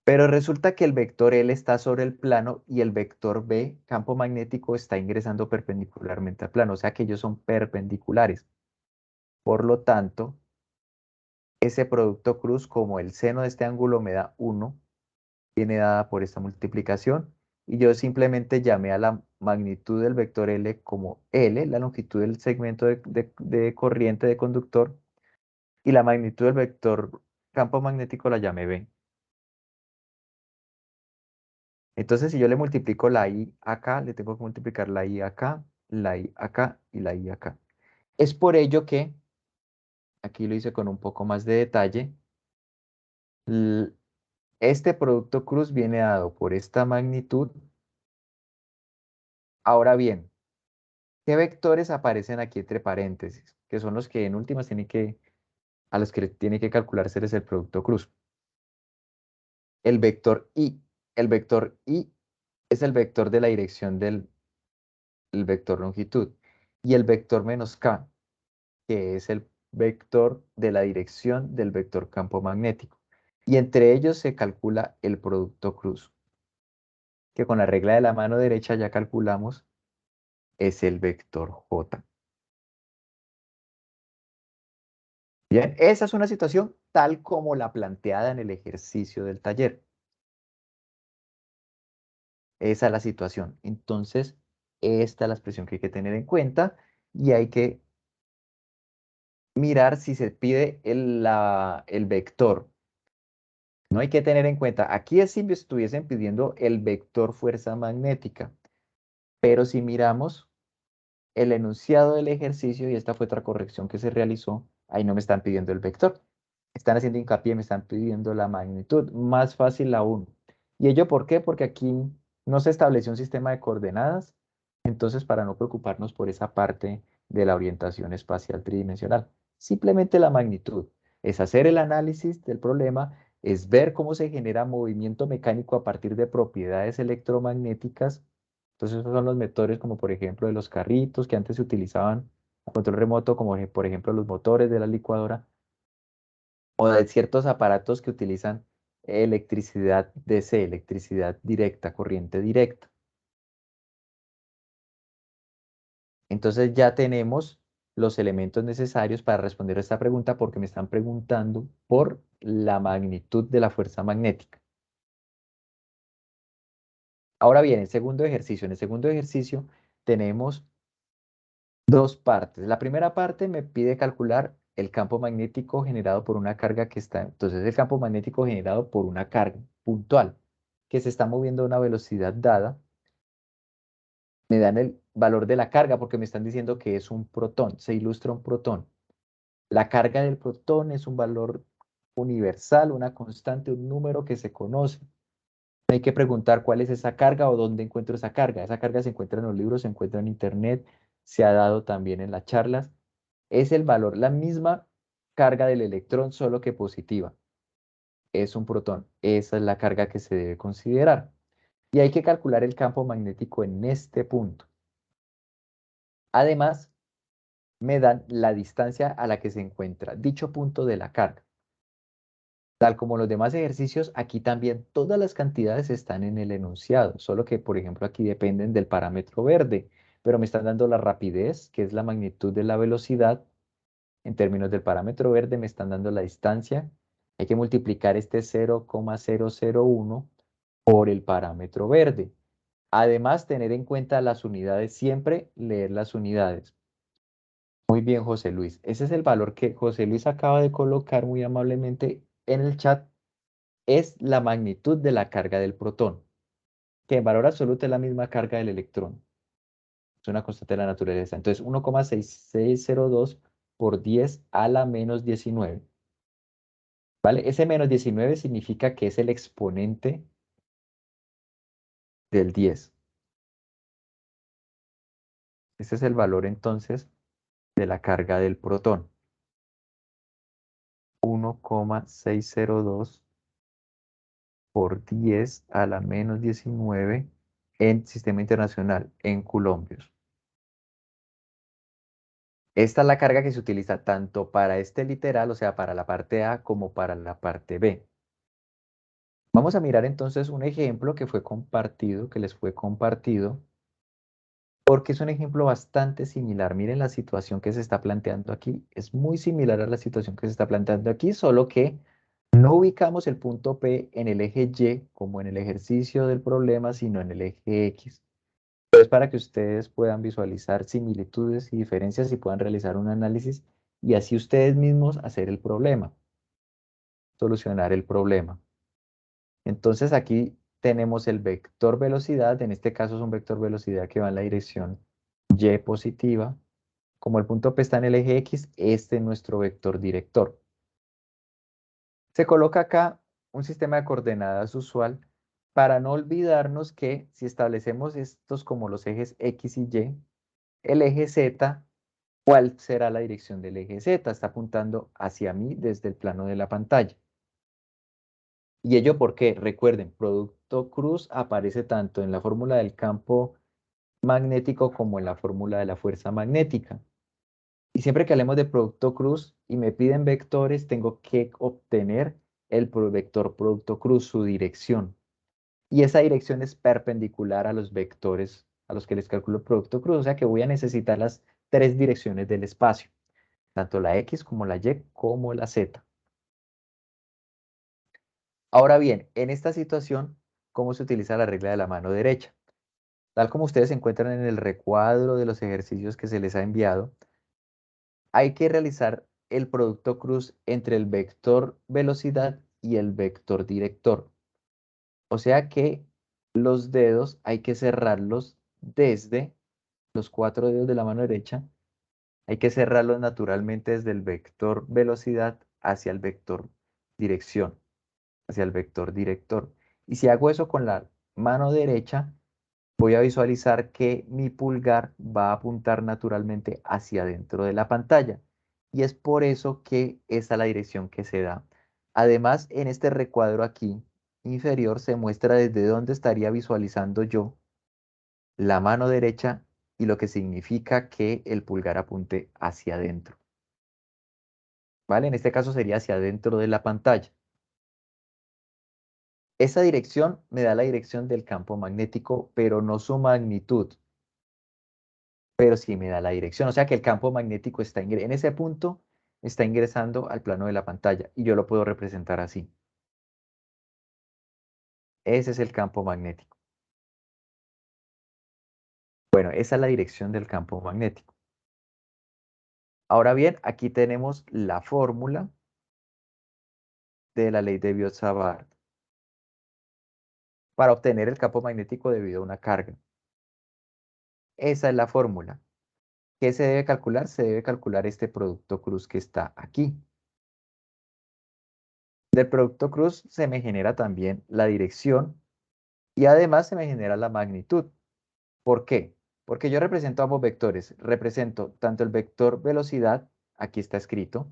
Pero resulta que el vector L está sobre el plano y el vector B, campo magnético, está ingresando perpendicularmente al plano, o sea que ellos son perpendiculares. Por lo tanto, ese producto cruz, como el seno de este ángulo me da 1, viene dada por esta multiplicación, y yo simplemente llamé a la magnitud del vector L como L, la longitud del segmento de corriente de conductor, y la magnitud del vector campo magnético la llamé B. Entonces, si yo le multiplico la I acá, le tengo que multiplicar la I acá, la I acá y la I acá. Es por ello que, aquí lo hice con un poco más de detalle, este producto cruz viene dado por esta magnitud. Ahora bien, ¿qué vectores aparecen aquí entre paréntesis? Que son los que en últimas a los que tiene que calcularse es el producto cruz. El vector I. El vector I es el vector de la dirección del vector longitud. Y el vector menos K, que es el vector de la dirección del vector campo magnético. Y entre ellos se calcula el producto cruz, que con la regla de la mano derecha ya calculamos, es el vector J. Bien, esa es una situación tal como la planteada en el ejercicio del taller. Esa es la situación. Entonces, esta es la expresión que hay que tener en cuenta y hay que mirar si se pide el vector. No hay que tener en cuenta, aquí es si me estuviesen pidiendo el vector fuerza magnética, pero si miramos el enunciado del ejercicio, y esta fue otra corrección que se realizó, ahí no me están pidiendo el vector. Están haciendo hincapié, me están pidiendo la magnitud, más fácil aún. ¿Y ello por qué? Porque aquí no se estableció un sistema de coordenadas, entonces para no preocuparnos por esa parte de la orientación espacial tridimensional, simplemente la magnitud. Es hacer el análisis del problema, es ver cómo se genera movimiento mecánico a partir de propiedades electromagnéticas. Entonces esos son los motores como por ejemplo de los carritos que antes se utilizaban a control remoto, como por ejemplo los motores de la licuadora, o de ciertos aparatos que utilizan electricidad DC, electricidad directa, corriente directa. Entonces ya tenemos los elementos necesarios para responder a esta pregunta porque me están preguntando por la magnitud de la fuerza magnética. Ahora bien, en el segundo ejercicio tenemos dos partes. La primera parte me pide calcular el campo magnético generado por una carga que está, entonces el campo magnético generado por una carga puntual que se está moviendo a una velocidad dada. Me dan el valor de la carga porque me están diciendo que es un protón, se ilustra un protón. La carga del protón es un valor universal, una constante, un número que se conoce. Hay que preguntar cuál es esa carga o dónde encuentro esa carga. Esa carga se encuentra en los libros, se encuentra en internet, se ha dado también en las charlas. Es el valor, la misma carga del electrón, solo que positiva. Es un protón. Esa es la carga que se debe considerar. Y hay que calcular el campo magnético en este punto. Además, me dan la distancia a la que se encuentra dicho punto de la carga. Tal como los demás ejercicios, aquí también todas las cantidades están en el enunciado, solo que, por ejemplo, aquí dependen del parámetro verde, pero me están dando la rapidez, que es la magnitud de la velocidad. En términos del parámetro verde, me están dando la distancia. Hay que multiplicar este 0,001 por el parámetro verde. Además, tener en cuenta las unidades, siempre leer las unidades. Muy bien, José Luis. Ese es el valor que José Luis acaba de colocar muy amablemente en el chat. Es la magnitud de la carga del protón, que en valor absoluto es la misma carga del electrón. Es una constante de la naturaleza. Entonces, 1,6602 por 10 a la menos 19. ¿Vale? Ese menos 19 significa que es el exponente del 10. Ese es el valor entonces de la carga del protón. 1,602 por 10 a la menos 19 en sistema internacional, en coulombios. Esta es la carga que se utiliza tanto para este literal, o sea, para la parte A, como para la parte B. Vamos a mirar entonces un ejemplo que fue compartido, que les fue compartido, porque es un ejemplo bastante similar. Miren la situación que se está planteando aquí. Es muy similar a la situación que se está planteando aquí, solo que no ubicamos el punto P en el eje Y como en el ejercicio del problema, sino en el eje X. Es para que ustedes puedan visualizar similitudes y diferencias y puedan realizar un análisis y así ustedes mismos hacer el problema, solucionar el problema. Entonces aquí tenemos el vector velocidad, en este caso es un vector velocidad que va en la dirección Y positiva. Como el punto P está en el eje X, este es nuestro vector director. Se coloca acá un sistema de coordenadas usual para no olvidarnos que si establecemos estos como los ejes X y Y, el eje Z, ¿cuál será la dirección del eje Z? Está apuntando hacia mí desde el plano de la pantalla. ¿Y ello porque recuerden, producto cruz aparece tanto en la fórmula del campo magnético como en la fórmula de la fuerza magnética? Y siempre que hablemos de producto cruz y me piden vectores, tengo que obtener el vector producto cruz, su dirección. Y esa dirección es perpendicular a los vectores a los que les calculo el producto cruz. O sea que voy a necesitar las tres direcciones del espacio, tanto la X como la Y como la Z. Ahora bien, en esta situación, ¿cómo se utiliza la regla de la mano derecha? Tal como ustedes se encuentran en el recuadro de los ejercicios que se les ha enviado, hay que realizar el producto cruz entre el vector velocidad y el vector director. O sea que los dedos hay que cerrarlos desde los 4 dedos de la mano derecha. Hay que cerrarlos naturalmente desde el vector velocidad hacia el vector dirección, hacia el vector director. Y si hago eso con la mano derecha, voy a visualizar que mi pulgar va a apuntar naturalmente hacia dentro de la pantalla. Y es por eso que esa es la dirección que se da. Además, en este recuadro aquí inferior se muestra desde dónde estaría visualizando yo la mano derecha y lo que significa que el pulgar apunte hacia adentro. ¿Vale? En este caso sería hacia adentro de la pantalla. Esa dirección me da la dirección del campo magnético, pero no su magnitud. pero sí me da la dirección. O sea que el campo magnético está en ese punto, está ingresando al plano de la pantalla y yo lo puedo representar así. Ese es el campo magnético. Bueno, esa es la dirección del campo magnético. Ahora bien, aquí tenemos la fórmula de la ley de Biot-Savart para obtener el campo magnético debido a una carga. Esa es la fórmula. ¿Qué se debe calcular? Se debe calcular este producto cruz que está aquí. Del producto cruz se me genera también la dirección y además se me genera la magnitud. ¿Por qué? Porque yo represento ambos vectores. Represento tanto el vector velocidad, aquí está escrito.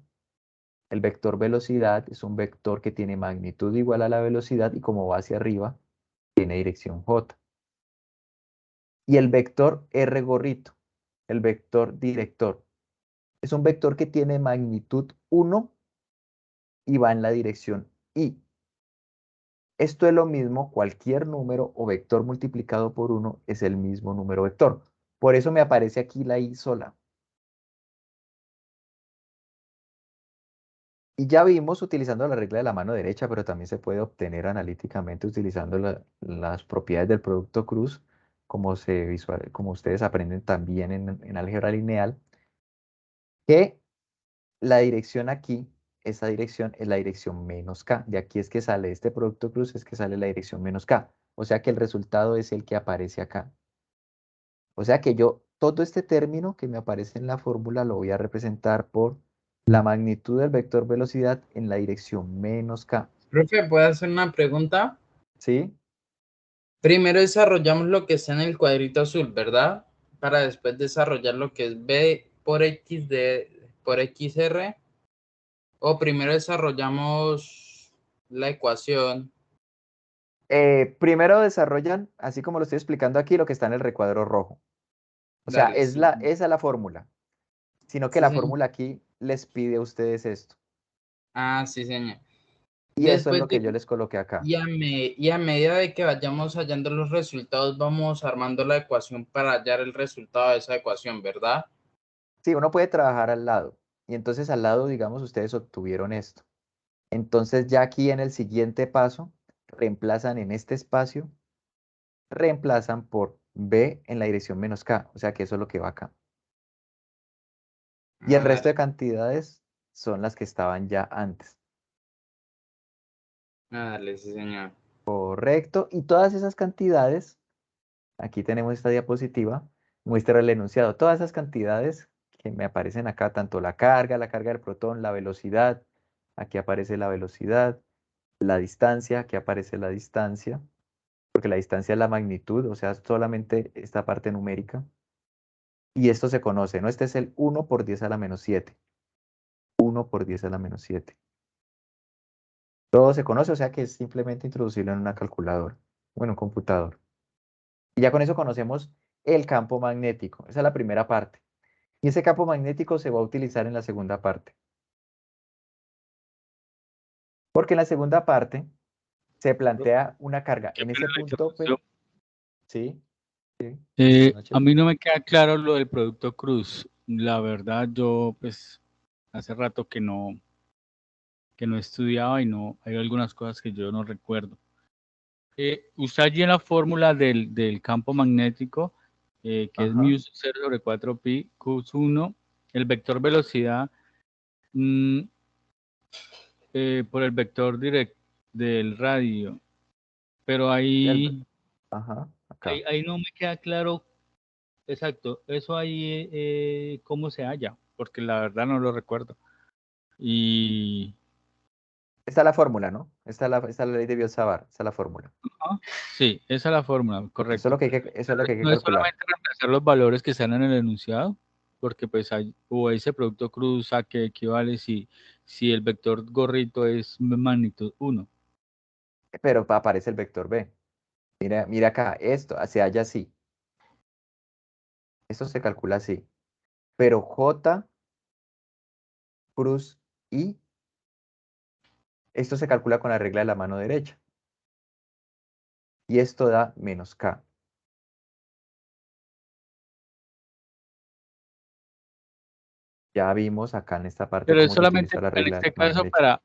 El vector velocidad es un vector que tiene magnitud igual a la velocidad y como va hacia arriba, tiene dirección J. Y el vector R gorrito, el vector director, es un vector que tiene magnitud 1 y va en la dirección Y. Esto es lo mismo, cualquier número o vector multiplicado por 1 es el mismo número vector. Por eso me aparece aquí la I sola. Y ya vimos utilizando la regla de la mano derecha, pero también se puede obtener analíticamente utilizando las propiedades del producto cruz, como ustedes aprenden también en álgebra lineal, que la dirección aquí, esa dirección es la dirección menos k. De aquí es que sale este producto cruz, es que sale la dirección menos k. O sea que el resultado es el que aparece acá. O sea que yo, todo este término que me aparece en la fórmula lo voy a representar por la magnitud del vector velocidad en la dirección menos k. Profe, ¿puedo hacer una pregunta? ¿Sí? Primero desarrollamos lo que está en el cuadrito azul, ¿verdad? Para después desarrollar lo que es B por X por XR. O primero desarrollamos la ecuación. Primero desarrollan, así como lo estoy explicando aquí, lo que está en el recuadro rojo. O sea, Dale, sí. esa es la fórmula. Sino que Sí, la señor. fórmula aquí les pide a ustedes esto. Ah, sí, señor. Y eso es Después lo que de yo les coloqué acá. y a medida de que vayamos hallando los resultados, vamos armando la ecuación para hallar el resultado de esa ecuación, ¿verdad? Sí, uno puede trabajar al lado. Y entonces al lado, digamos, ustedes obtuvieron esto. Entonces ya aquí en el siguiente paso, reemplazan en este espacio, reemplazan por B en la dirección menos K. O sea que eso es lo que va acá. Y el Ah, resto de dale. cantidades son las que estaban ya antes. Ah, dale, sí, señor. Correcto. Y todas esas cantidades, aquí tenemos esta diapositiva, muestra el enunciado. Todas esas cantidades que me aparecen acá, tanto la carga del protón, la velocidad, aquí aparece la velocidad, la distancia, aquí aparece la distancia, porque la distancia es la magnitud, o sea, solamente esta parte numérica. Y esto se conoce, ¿no? Este es el 1 por 10 a la menos 7. 1 por 10 a la menos 7. Todo se conoce, o sea que es simplemente introducirlo en una calculadora o en un computador. Y ya con eso conocemos el campo magnético. Esa es la primera parte. Y ese campo magnético se va a utilizar en la segunda parte. Porque en la segunda parte se plantea una carga Qué en pena ese la punto P. interrupción. Sí, sí. Buenas A noches. mí no me queda claro lo del producto cruz. La verdad, yo pues hace rato que no estudiaba y no hay algunas cosas que yo no recuerdo. Usted allí en la fórmula del campo magnético, que es Ajá. mu 0 sobre 4 pi Q1, el vector velocidad mm, por el vector direct del radio. Pero El- ajá, acá. ahí no me queda claro exacto. Eso ahí, ¿cómo se halla? Porque la verdad no lo recuerdo. Y Esta es la fórmula, ¿no? Esta es la ley de Biot-Savart, esta es la fórmula. ajá, sí, esa es la fórmula, Eso es lo correcto. que hay que, eso es lo que hay que No es calcular. solamente reemplazar los valores que están en el enunciado, porque pues hay, o ese producto cruz a que equivale si el vector gorrito es magnitud 1. Pero aparece el vector B. Mira, mira acá, esto se halla así. Esto se calcula así. Pero J cruz I, esto se calcula con la regla de la mano derecha. Y esto da menos K. Ya vimos acá en esta parte Pero es cómo se solamente utiliza la en regla de este la mano caso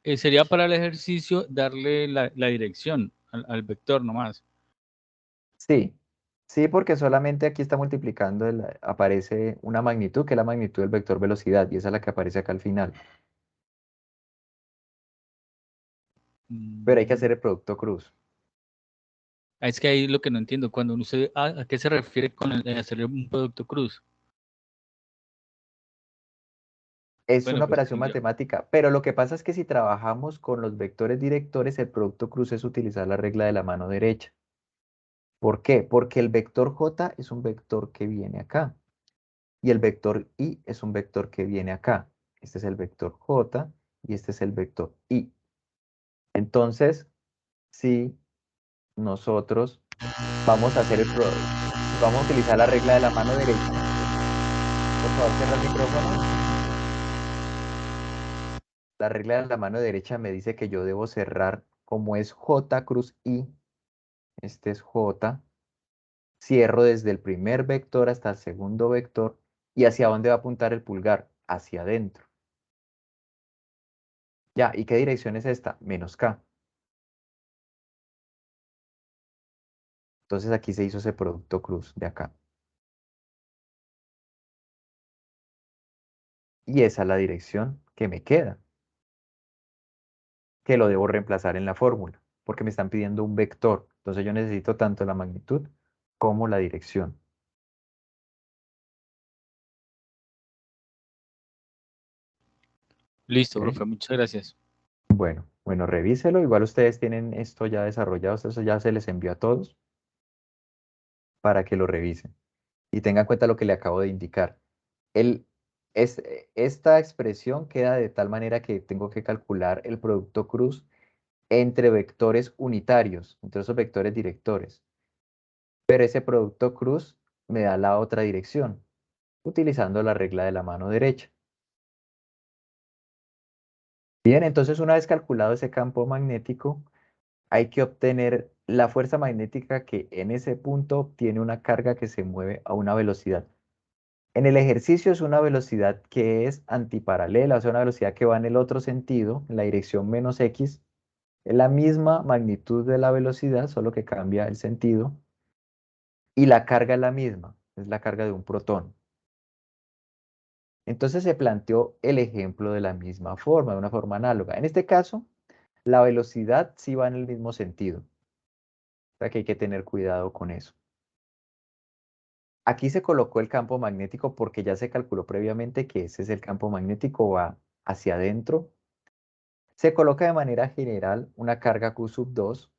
derecha. sería para el ejercicio darle la dirección al vector nomás. Sí, sí, porque solamente aquí está multiplicando, aparece una magnitud, que es la magnitud del vector velocidad, y esa es la que aparece acá al final. Pero hay que hacer Mm. el producto cruz. Es que ahí lo que no entiendo, cuando uno se, ¿a qué se refiere con hacer un producto cruz? Es Bueno, una pues operación matemática, pero lo que pasa es que si trabajamos con los vectores directores, el producto cruz es utilizar la regla de la mano derecha. ¿Por qué? Porque el vector j es un vector que viene acá, y el vector y es un vector que viene acá. Este es el vector j y este es el vector y. Entonces, si nosotros vamos a hacer vamos a utilizar la regla de la mano derecha. Por favor, cierra el micrófono. La regla de la mano derecha me dice que yo debo cerrar como es J cruz I. Este es J. Cierro desde el primer vector hasta el segundo vector. ¿Y hacia dónde va a apuntar el pulgar? Hacia adentro. Ya, ¿y qué dirección es esta? Menos K. Entonces aquí se hizo ese producto cruz de acá. Y esa es la dirección que me queda, que lo debo reemplazar en la fórmula, porque me están pidiendo un vector. Entonces yo necesito tanto la magnitud como la dirección. listo, ¿Ok? profe, muchas gracias. Bueno, revíselo. Igual ustedes tienen esto ya desarrollado, eso ya se les envió a todos para que lo revisen. Y tengan en cuenta lo que le acabo de indicar. El, esta expresión queda de tal manera que tengo que calcular el producto cruz entre vectores unitarios, entre esos vectores directores. Pero ese producto cruz me da la otra dirección, utilizando la regla de la mano derecha. Bien, entonces una vez calculado ese campo magnético, hay que obtener la fuerza magnética que en ese punto obtiene una carga que se mueve a una velocidad. En el ejercicio es una velocidad que es antiparalela, o sea, una velocidad que va en el otro sentido, en la dirección menos x. Es la misma magnitud de la velocidad, solo que cambia el sentido. Y la carga es la misma, es la carga de un protón. Entonces se planteó el ejemplo de la misma forma, de una forma análoga. En este caso, la velocidad sí va en el mismo sentido. O sea que hay que tener cuidado con eso. Aquí se colocó el campo magnético porque ya se calculó previamente que ese es el campo magnético, va hacia adentro. Se coloca de manera general una carga Q sub 2.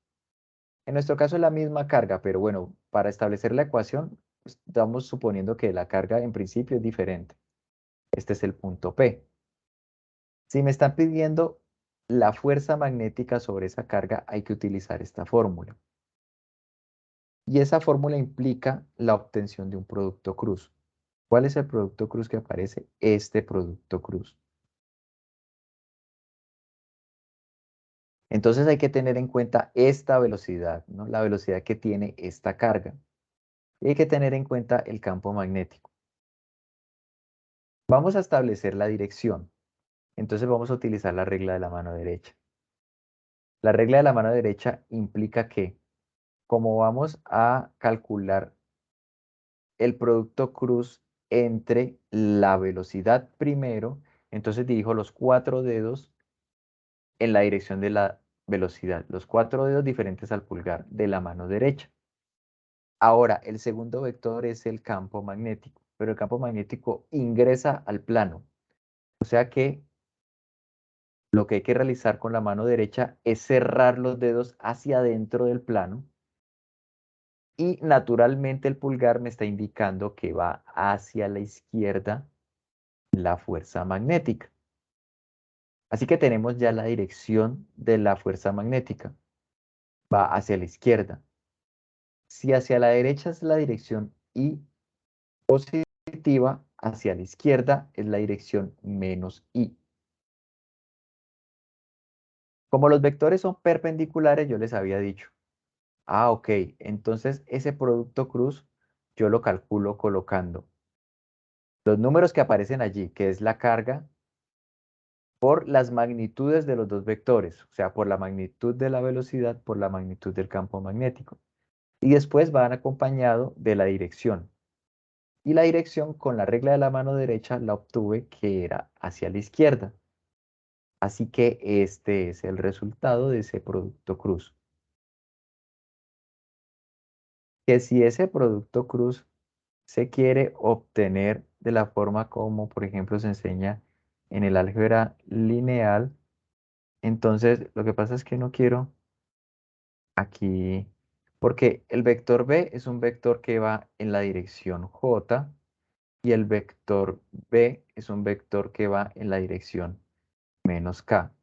En nuestro caso es la misma carga, pero bueno, para establecer la ecuación, estamos suponiendo que la carga en principio es diferente. Este es el punto P. Si me están pidiendo la fuerza magnética sobre esa carga, hay que utilizar esta fórmula. Y esa fórmula implica la obtención de un producto cruz. ¿Cuál es el producto cruz que aparece? Este producto cruz. Entonces hay que tener en cuenta esta velocidad, ¿no? La velocidad que tiene esta carga. Y hay que tener en cuenta el campo magnético. Vamos a establecer la dirección. Entonces vamos a utilizar la regla de la mano derecha. La regla de la mano derecha implica que, como vamos a calcular el producto cruz entre la velocidad primero, entonces dirijo los 4 dedos en la dirección de la velocidad, los 4 dedos diferentes al pulgar de la mano derecha. Ahora, el segundo vector es el campo magnético, pero el campo magnético ingresa al plano. O sea que lo que hay que realizar con la mano derecha es cerrar los dedos hacia adentro del plano y naturalmente el pulgar me está indicando que va hacia la izquierda la fuerza magnética. Así que tenemos ya la dirección de la fuerza magnética. Va hacia la izquierda. Si hacia la derecha es la dirección y positiva, hacia la izquierda es la dirección menos y. Como los vectores son perpendiculares, yo les había dicho, ok, entonces ese producto cruz yo lo calculo colocando Los números que aparecen allí, que es la carga por las magnitudes de los dos vectores, o sea, por la magnitud de la velocidad, por la magnitud del campo magnético. Y después van acompañado de la dirección. Y la dirección con la regla de la mano derecha la obtuve que era hacia la izquierda. Así que este es el resultado de ese producto cruz. Que si ese producto cruz se quiere obtener de la forma como, por ejemplo, se enseña en el álgebra lineal, entonces lo que pasa es que no quiero aquí, porque el vector b es un vector que va en la dirección j y el vector b es un vector que va en la dirección menos k.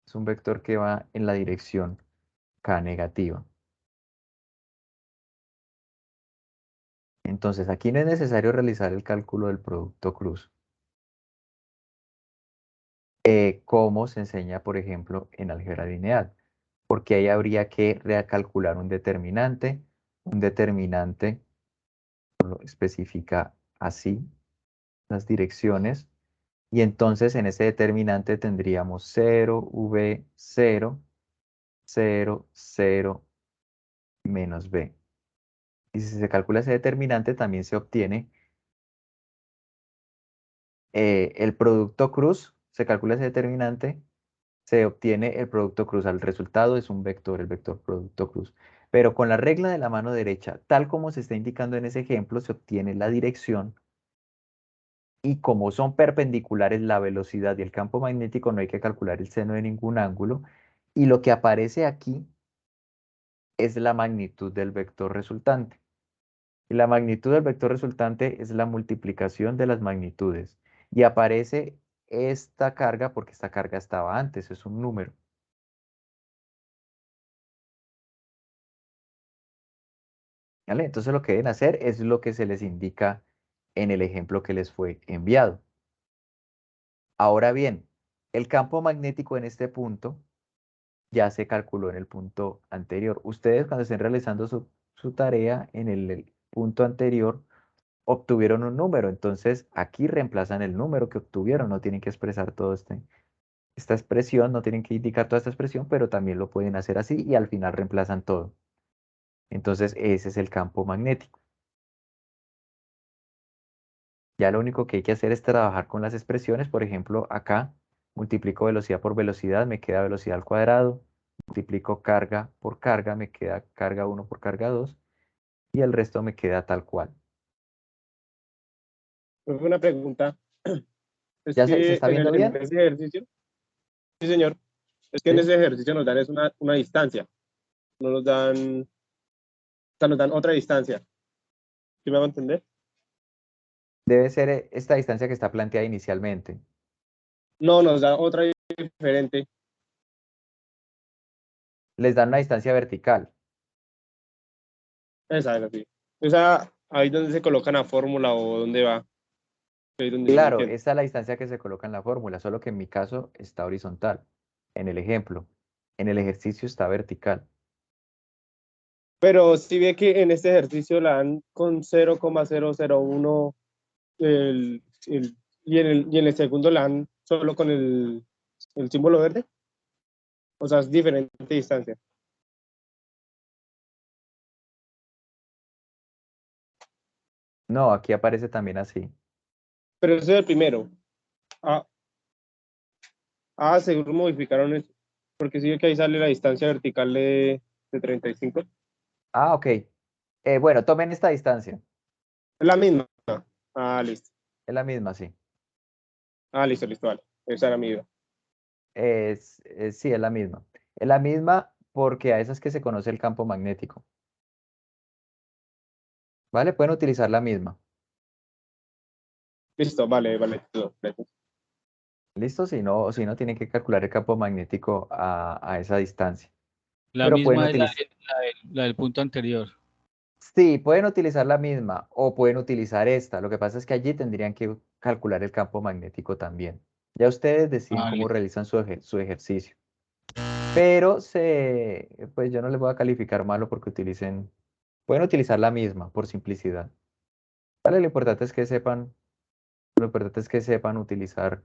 Es un vector que va en la dirección k negativa. Entonces aquí no es necesario realizar el cálculo del producto cruz, como se enseña, por ejemplo, en álgebra lineal, porque ahí habría que recalcular un determinante lo especifica así las direcciones, y entonces en ese determinante tendríamos 0, v, 0, 0, 0, menos b. Y si se calcula ese determinante, también se obtiene el producto cruz, se calcula ese determinante, se obtiene el producto cruz. El resultado es un vector, el vector producto cruz. Pero con la regla de la mano derecha, tal como se está indicando en ese ejemplo, se obtiene la dirección. Y como son perpendiculares la velocidad y el campo magnético, no hay que calcular el seno de ningún ángulo. Y lo que aparece aquí es la magnitud del vector resultante. Y la magnitud del vector resultante es la multiplicación de las magnitudes. Y aparece esta carga porque esta carga estaba antes, es un número. ¿Vale? Entonces lo que deben hacer es lo que se les indica en el ejemplo que les fue enviado. Ahora bien, el campo magnético en este punto ya se calculó en el punto anterior. Ustedes cuando estén realizando su tarea en el punto anterior obtuvieron un número, entonces aquí reemplazan el número que obtuvieron, no tienen que expresar todo esta expresión, no tienen que indicar toda esta expresión, pero también lo pueden hacer así y al final reemplazan todo. Entonces ese es el campo magnético. Ya lo único que hay que hacer es trabajar con las expresiones, por ejemplo, acá multiplico velocidad por velocidad, me queda velocidad al cuadrado, multiplico carga por carga, me queda carga 1 por carga 2, y el resto me queda tal cual. Pues una pregunta. Es ¿Ya se que está viendo en bien? ese ejercicio, sí señor, es que en ¿Sí? ese ejercicio nos dan es una distancia, no nos dan, o sea, nos dan otra distancia. ¿Sí me va a entender? Debe ser esta distancia que está planteada inicialmente. No, nos da otra diferente. Les dan una distancia vertical. Esa es así. Esa, ahí donde se coloca la fórmula o dónde va, ahí donde yo no Claro, entiendo. esa es la distancia que se coloca en la fórmula, solo que en mi caso está horizontal. En el ejemplo, en el ejercicio está vertical. Pero si ve que en este ejercicio la dan con 0,001 y en el segundo la dan solo con el símbolo verde. O sea, es diferente distancia. No, aquí aparece también así. Pero ese es el primero. Ah, seguro modificaron eso. Porque sí ve que ahí sale la distancia vertical de 35. Ah, ok. Bueno, tomen esta distancia. Es la misma. Ah, listo. Es la misma, sí. Ah, listo, listo, vale. Esa era mi duda. Sí, es la misma. Es la misma porque a esas que se conoce el campo magnético. ¿Vale? Pueden utilizar la misma. Listo, vale, vale. ¿Listo? Si no, tienen que calcular el campo magnético a esa distancia. La Pero pueden misma es utilizar, la del punto anterior. sí, pueden utilizar la misma o pueden utilizar esta. Lo que pasa es que allí tendrían que calcular el campo magnético también. Ya ustedes deciden Ah, cómo listo. realizan su ejercicio. Pero pues yo no les voy a calificar malo porque pueden utilizar la misma por simplicidad. ¿Vale? Lo importante es que sepan utilizar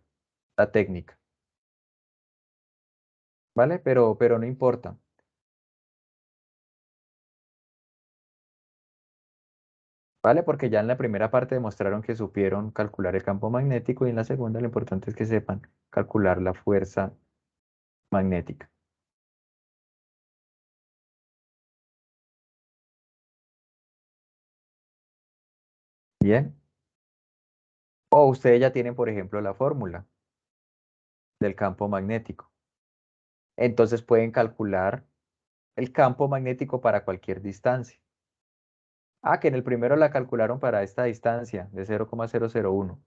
la técnica. ¿Vale? Pero no importa. ¿Vale? Porque ya en la primera parte demostraron que supieron calcular el campo magnético y en la segunda lo importante es que sepan calcular la fuerza magnética. Bien. O ustedes ya tienen, por ejemplo, la fórmula del campo magnético. Entonces pueden calcular el campo magnético para cualquier distancia. Ah, que en el primero la calcularon para esta distancia de 0,001.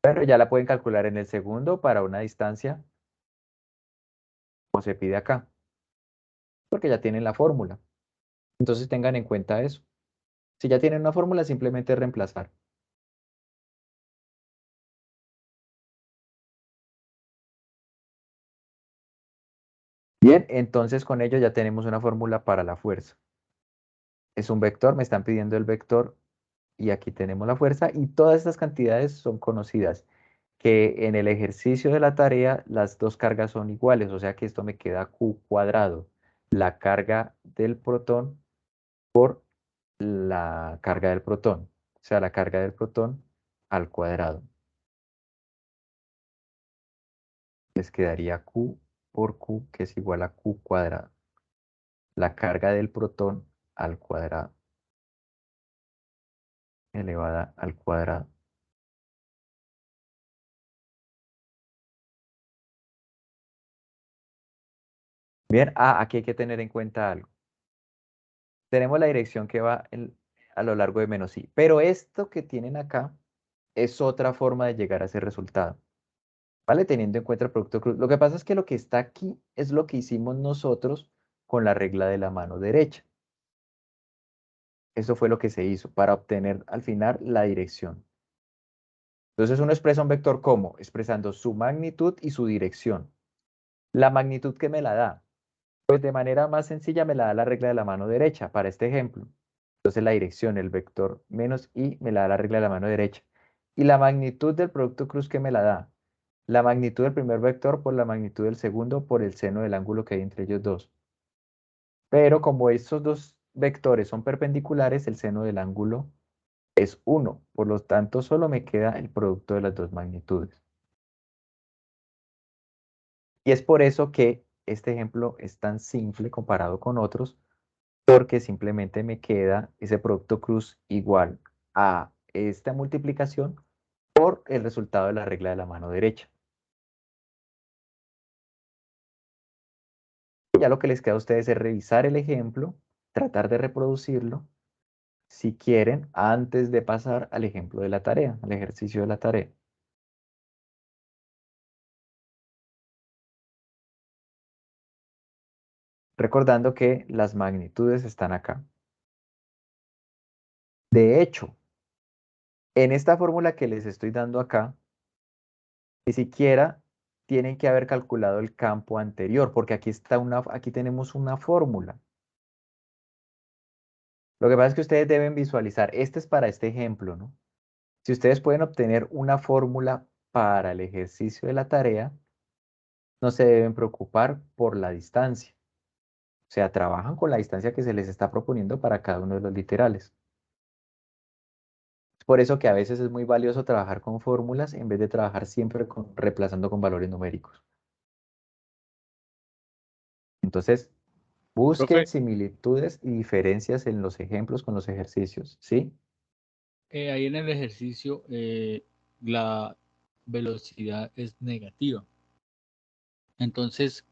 Pero ya la pueden calcular en el segundo para una distancia, como se pide acá, porque ya tienen la fórmula. Entonces tengan en cuenta eso. Si ya tienen una fórmula, simplemente reemplazar. Bien, entonces con ello ya tenemos una fórmula para la fuerza. Es un vector, me están pidiendo el vector y aquí tenemos la fuerza y todas estas cantidades son conocidas. Que en el ejercicio de la tarea las dos cargas son iguales, o sea que esto me queda Q cuadrado. La carga del protón por la carga del protón, o sea, la carga del protón al cuadrado. Les quedaría Q por Q, que es igual a Q cuadrado. La carga del protón al cuadrado, elevada al cuadrado. Bien, aquí hay que tener en cuenta algo. Tenemos la dirección que va a lo largo de menos i, pero esto que tienen acá es otra forma de llegar a ese resultado, ¿vale? Teniendo en cuenta el producto cruz. Lo que pasa es que lo que está aquí es lo que hicimos nosotros con la regla de la mano derecha. Eso fue lo que se hizo para obtener al final la dirección. Entonces uno expresa un vector como expresando su magnitud y su dirección. La magnitud que me la da, pues de manera más sencilla me la da la regla de la mano derecha para este ejemplo. Entonces la dirección, el vector menos i, me la da la regla de la mano derecha. Y la magnitud del producto cruz que me la da, la magnitud del primer vector por la magnitud del segundo por el seno del ángulo que hay entre ellos dos. Pero como estos dos vectores son perpendiculares, el seno del ángulo es 1. Por lo tanto, solo me queda el producto de las dos magnitudes. Y es por eso que este ejemplo es tan simple comparado con otros, porque simplemente me queda ese producto cruz igual a esta multiplicación por el resultado de la regla de la mano derecha. Ya lo que les queda a ustedes es revisar el ejemplo, tratar de reproducirlo, si quieren, antes de pasar al ejemplo de la tarea, al ejercicio de la tarea. Recordando que las magnitudes están acá. De hecho, en esta fórmula que les estoy dando acá, ni siquiera tienen que haber calculado el campo anterior, porque aquí tenemos una fórmula. Lo que pasa es que ustedes deben visualizar, este es para este ejemplo, ¿no? Si ustedes pueden obtener una fórmula para el ejercicio de la tarea, no se deben preocupar por la distancia. O sea, trabajan con la distancia que se les está proponiendo para cada uno de los literales. Es por eso que a veces es muy valioso trabajar con fórmulas en vez de trabajar siempre reemplazando con valores numéricos. Entonces, busquen Profe, similitudes y diferencias en los ejemplos con los ejercicios, ¿sí? ahí en el ejercicio la velocidad es negativa. Entonces,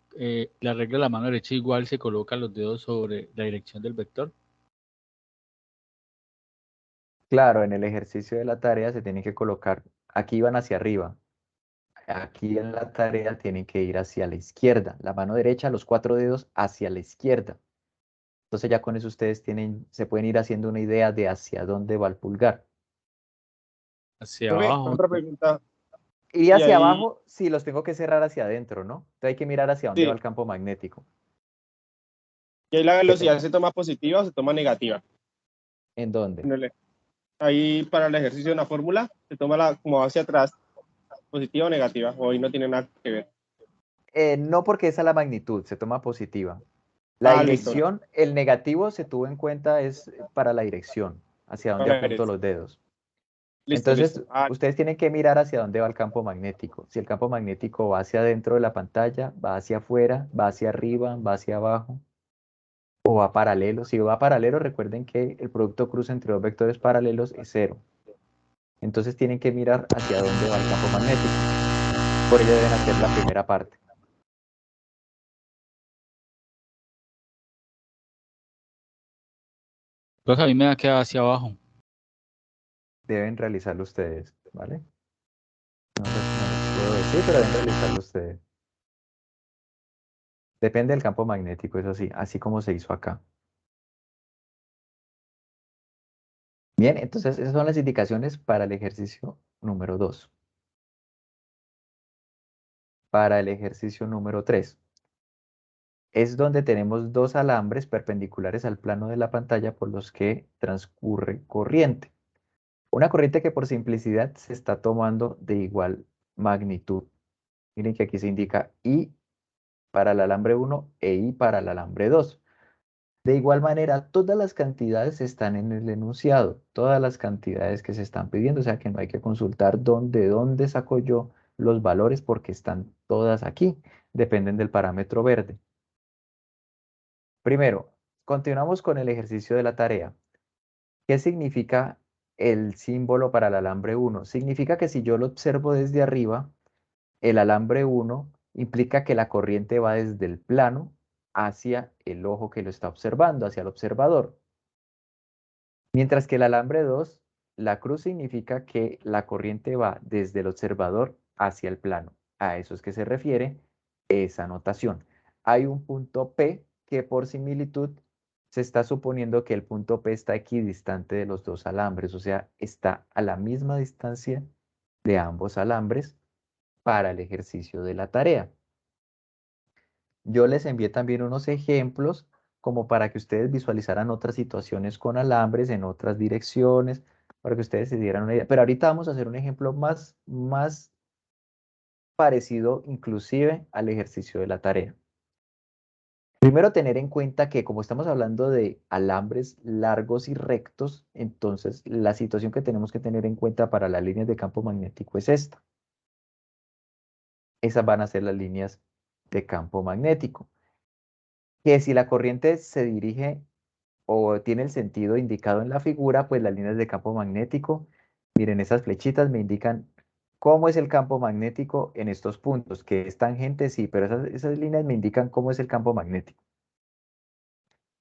la regla de la mano derecha igual se coloca los dedos sobre la dirección del vector. Claro, en el ejercicio de la tarea se tienen que colocar, aquí van hacia arriba, aquí en la tarea tienen que ir hacia la izquierda, la mano derecha, los 4 dedos hacia la izquierda. Entonces ya con eso ustedes se pueden ir haciendo una idea de hacia dónde va el pulgar. Hacia Profe, abajo. otra pregunta. Y Y hacia ahí, abajo, sí, los tengo que cerrar hacia adentro, ¿no? Entonces hay que mirar hacia dónde va sí, el campo magnético. y ahí la Pero, velocidad se toma positiva o se toma negativa. ¿en dónde? En el, ahí para el ejercicio de una fórmula, se toma como hacia atrás, positiva o negativa, o ahí no tiene nada que ver. No, porque esa es la magnitud, se toma positiva. La Listo. dirección, el negativo se tuvo en cuenta es para la dirección, hacia dónde Para la apunto derecha. los dedos. Listo, Entonces, listo. ustedes tienen que mirar hacia dónde va el campo magnético. Si el campo magnético va hacia adentro de la pantalla, va hacia afuera, va hacia arriba, va hacia abajo, o va paralelo. Si va paralelo, recuerden que el producto cruz entre dos vectores paralelos es 0. Entonces tienen que mirar hacia dónde va el campo magnético. Por ello deben hacer la primera parte. Pues a mí me ha quedado hacia abajo. Deben realizarlo ustedes, ¿vale? No les puedo decir, pero deben realizarlo ustedes. Depende del campo magnético, eso sí, así como se hizo acá. Bien, entonces esas son las indicaciones para el ejercicio número 2. Para el ejercicio número 3. Es donde tenemos dos alambres perpendiculares al plano de la pantalla por los que transcurre corriente. Una corriente que por simplicidad se está tomando de igual magnitud. Miren que aquí se indica I para el alambre 1 e I para el alambre 2. De igual manera, todas las cantidades están en el enunciado, todas las cantidades que se están pidiendo, o sea que no hay que consultar dónde saco yo los valores porque están todas aquí, dependen del parámetro verde. Primero, continuamos con el ejercicio de la tarea. ¿Qué significa el símbolo para el alambre 1? Significa que si yo lo observo desde arriba, el alambre 1 implica que la corriente va desde el plano hacia el ojo que lo está observando, hacia el observador. Mientras que el alambre 2, la cruz significa que la corriente va desde el observador hacia el plano. A eso es que se refiere esa notación. Hay un punto P que por similitud se está suponiendo que el punto P está equidistante de los dos alambres, o sea, está a la misma distancia de ambos alambres para el ejercicio de la tarea. Yo les envié también unos ejemplos como para que ustedes visualizaran otras situaciones con alambres en otras direcciones, para que ustedes se dieran una idea. Pero ahorita vamos a hacer un ejemplo más parecido inclusive al ejercicio de la tarea. Primero tener en cuenta que como estamos hablando de alambres largos y rectos, entonces la situación que tenemos que tener en cuenta para las líneas de campo magnético es esta. Esas van a ser las líneas de campo magnético. Que si la corriente se dirige o tiene el sentido indicado en la figura, pues las líneas de campo magnético, miren, esas flechitas me indican cómo es el campo magnético en estos puntos, que es tangente, sí, pero esas líneas me indican cómo es el campo magnético.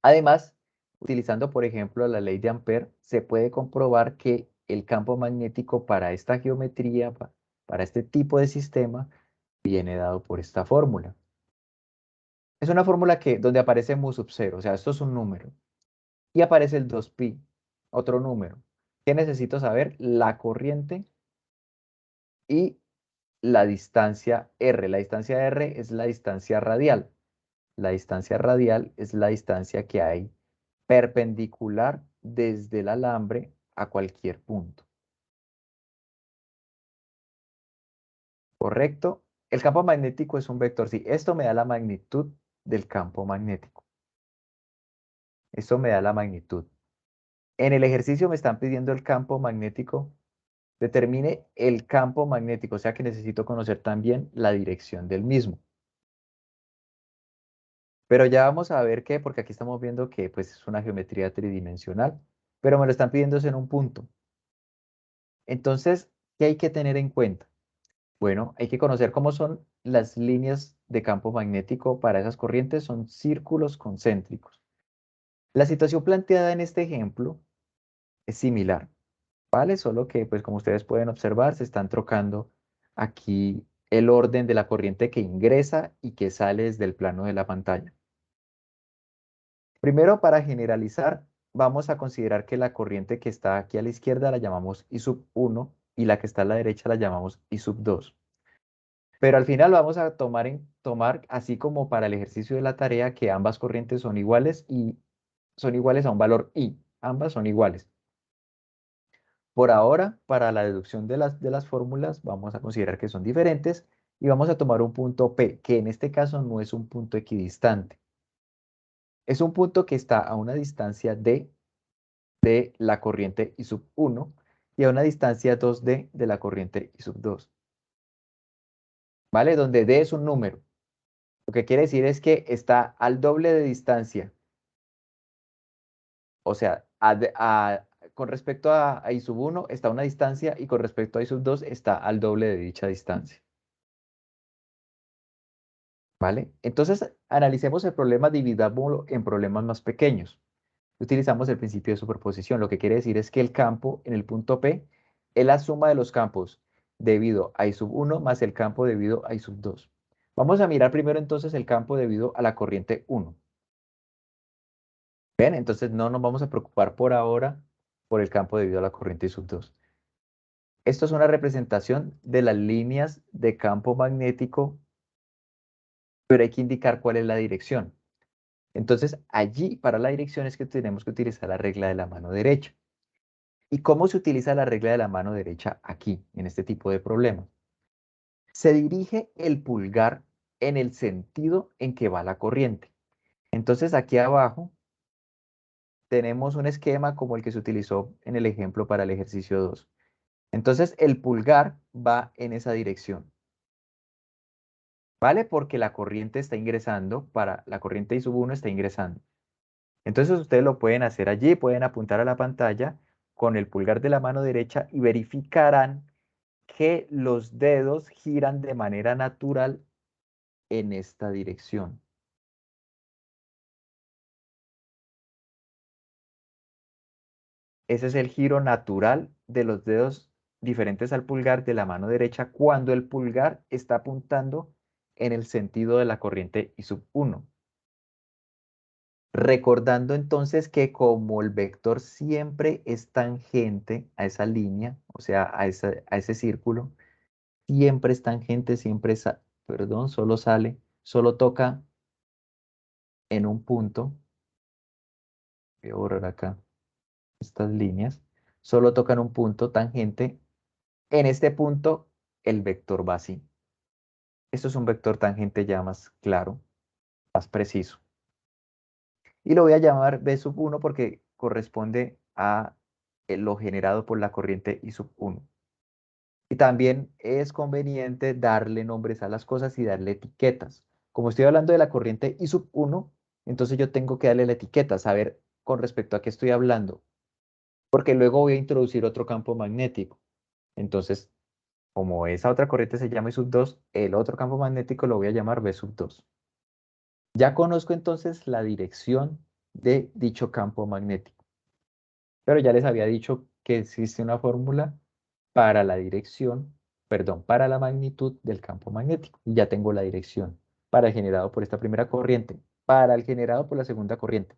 Además, utilizando, por ejemplo, la ley de Ampère, se puede comprobar que el campo magnético para esta geometría, para este tipo de sistema, viene dado por esta fórmula. Es una fórmula donde aparece mu sub 0, o sea, esto es un número. Y aparece el 2pi, otro número. ¿Qué necesito saber? La corriente y la distancia r. La distancia r es la distancia radial. La distancia radial es la distancia que hay perpendicular desde el alambre a cualquier punto. ¿Correcto? El campo magnético es un vector. Sí, esto me da la magnitud del campo magnético. Esto me da la magnitud. En el ejercicio me están pidiendo el campo magnético. Determine el campo magnético, o sea que necesito conocer también la dirección del mismo. Pero ya vamos a ver qué, porque aquí estamos viendo que pues, es una geometría tridimensional, pero me lo están pidiendo en un punto. Entonces, ¿qué hay que tener en cuenta? Bueno, hay que conocer cómo son las líneas de campo magnético para esas corrientes, son círculos concéntricos. La situación planteada en este ejemplo es similar, ¿vale? Solo que, pues como ustedes pueden observar, se están trocando aquí el orden de la corriente que ingresa y que sale desde el plano de la pantalla. Primero, para generalizar, vamos a considerar que la corriente que está aquí a la izquierda la llamamos I sub 1 y la que está a la derecha la llamamos I sub 2. Pero al final vamos a tomar, así como para el ejercicio de la tarea, que ambas corrientes son iguales y son iguales a un valor I. Ambas son iguales. Por ahora, para la deducción de las fórmulas, vamos a considerar que son diferentes y vamos a tomar un punto P, que en este caso no es un punto equidistante. Es un punto que está a una distancia D de la corriente I sub 1 y a una distancia 2D de la corriente I sub 2. ¿Vale? Donde D es un número. Lo que quiere decir es que está al doble de distancia. O sea, con respecto a I sub 1 está a una distancia y con respecto a I sub 2 está al doble de dicha distancia. ¿Vale? Entonces, analicemos el problema dividámoslo en problemas más pequeños. Utilizamos el principio de superposición. Lo que quiere decir es que el campo en el punto P es la suma de los campos debido a I sub 1 más el campo debido a I sub 2. Vamos a mirar primero entonces el campo debido a la corriente 1. ¿Ven? Entonces no nos vamos a preocupar por ahora por el campo debido a la corriente I sub 2. Esto es una representación de las líneas de campo magnético, pero hay que indicar cuál es la dirección. Entonces, allí para la dirección es que tenemos que utilizar la regla de la mano derecha. ¿Y cómo se utiliza la regla de la mano derecha aquí, en este tipo de problemas? Se dirige el pulgar en el sentido en que va la corriente. Entonces, aquí abajo tenemos un esquema como el que se utilizó en el ejemplo para el ejercicio 2. Entonces, el pulgar va en esa dirección. ¿Vale? Porque la corriente está ingresando, la corriente I sub 1 está ingresando. Entonces ustedes lo pueden hacer allí, pueden apuntar a la pantalla con el pulgar de la mano derecha y verificarán que los dedos giran de manera natural en esta dirección. Ese es el giro natural de los dedos diferentes al pulgar de la mano derecha cuando el pulgar está apuntando en el sentido de la corriente I sub 1. Recordando entonces que como el vector siempre es tangente a esa línea, o sea, a ese círculo, siempre es tangente, solo toca en un punto. Voy a borrar acá estas líneas. Solo tocan un punto tangente. En este punto, el vector va así. Esto es un vector tangente ya más claro, más preciso. Y lo voy a llamar B sub 1 porque corresponde a lo generado por la corriente I sub 1. Y también es conveniente darle nombres a las cosas y darle etiquetas. Como estoy hablando de la corriente I sub 1, entonces yo tengo que darle la etiqueta, saber con respecto a qué estoy hablando, porque luego voy a introducir otro campo magnético. Entonces, como esa otra corriente se llama I sub 2, el otro campo magnético lo voy a llamar B sub 2. Ya conozco entonces la dirección de dicho campo magnético. Pero ya les había dicho que existe una fórmula para la dirección, perdón, para la magnitud del campo magnético. Y ya tengo la dirección para el generado por esta primera corriente, para el generado por la segunda corriente.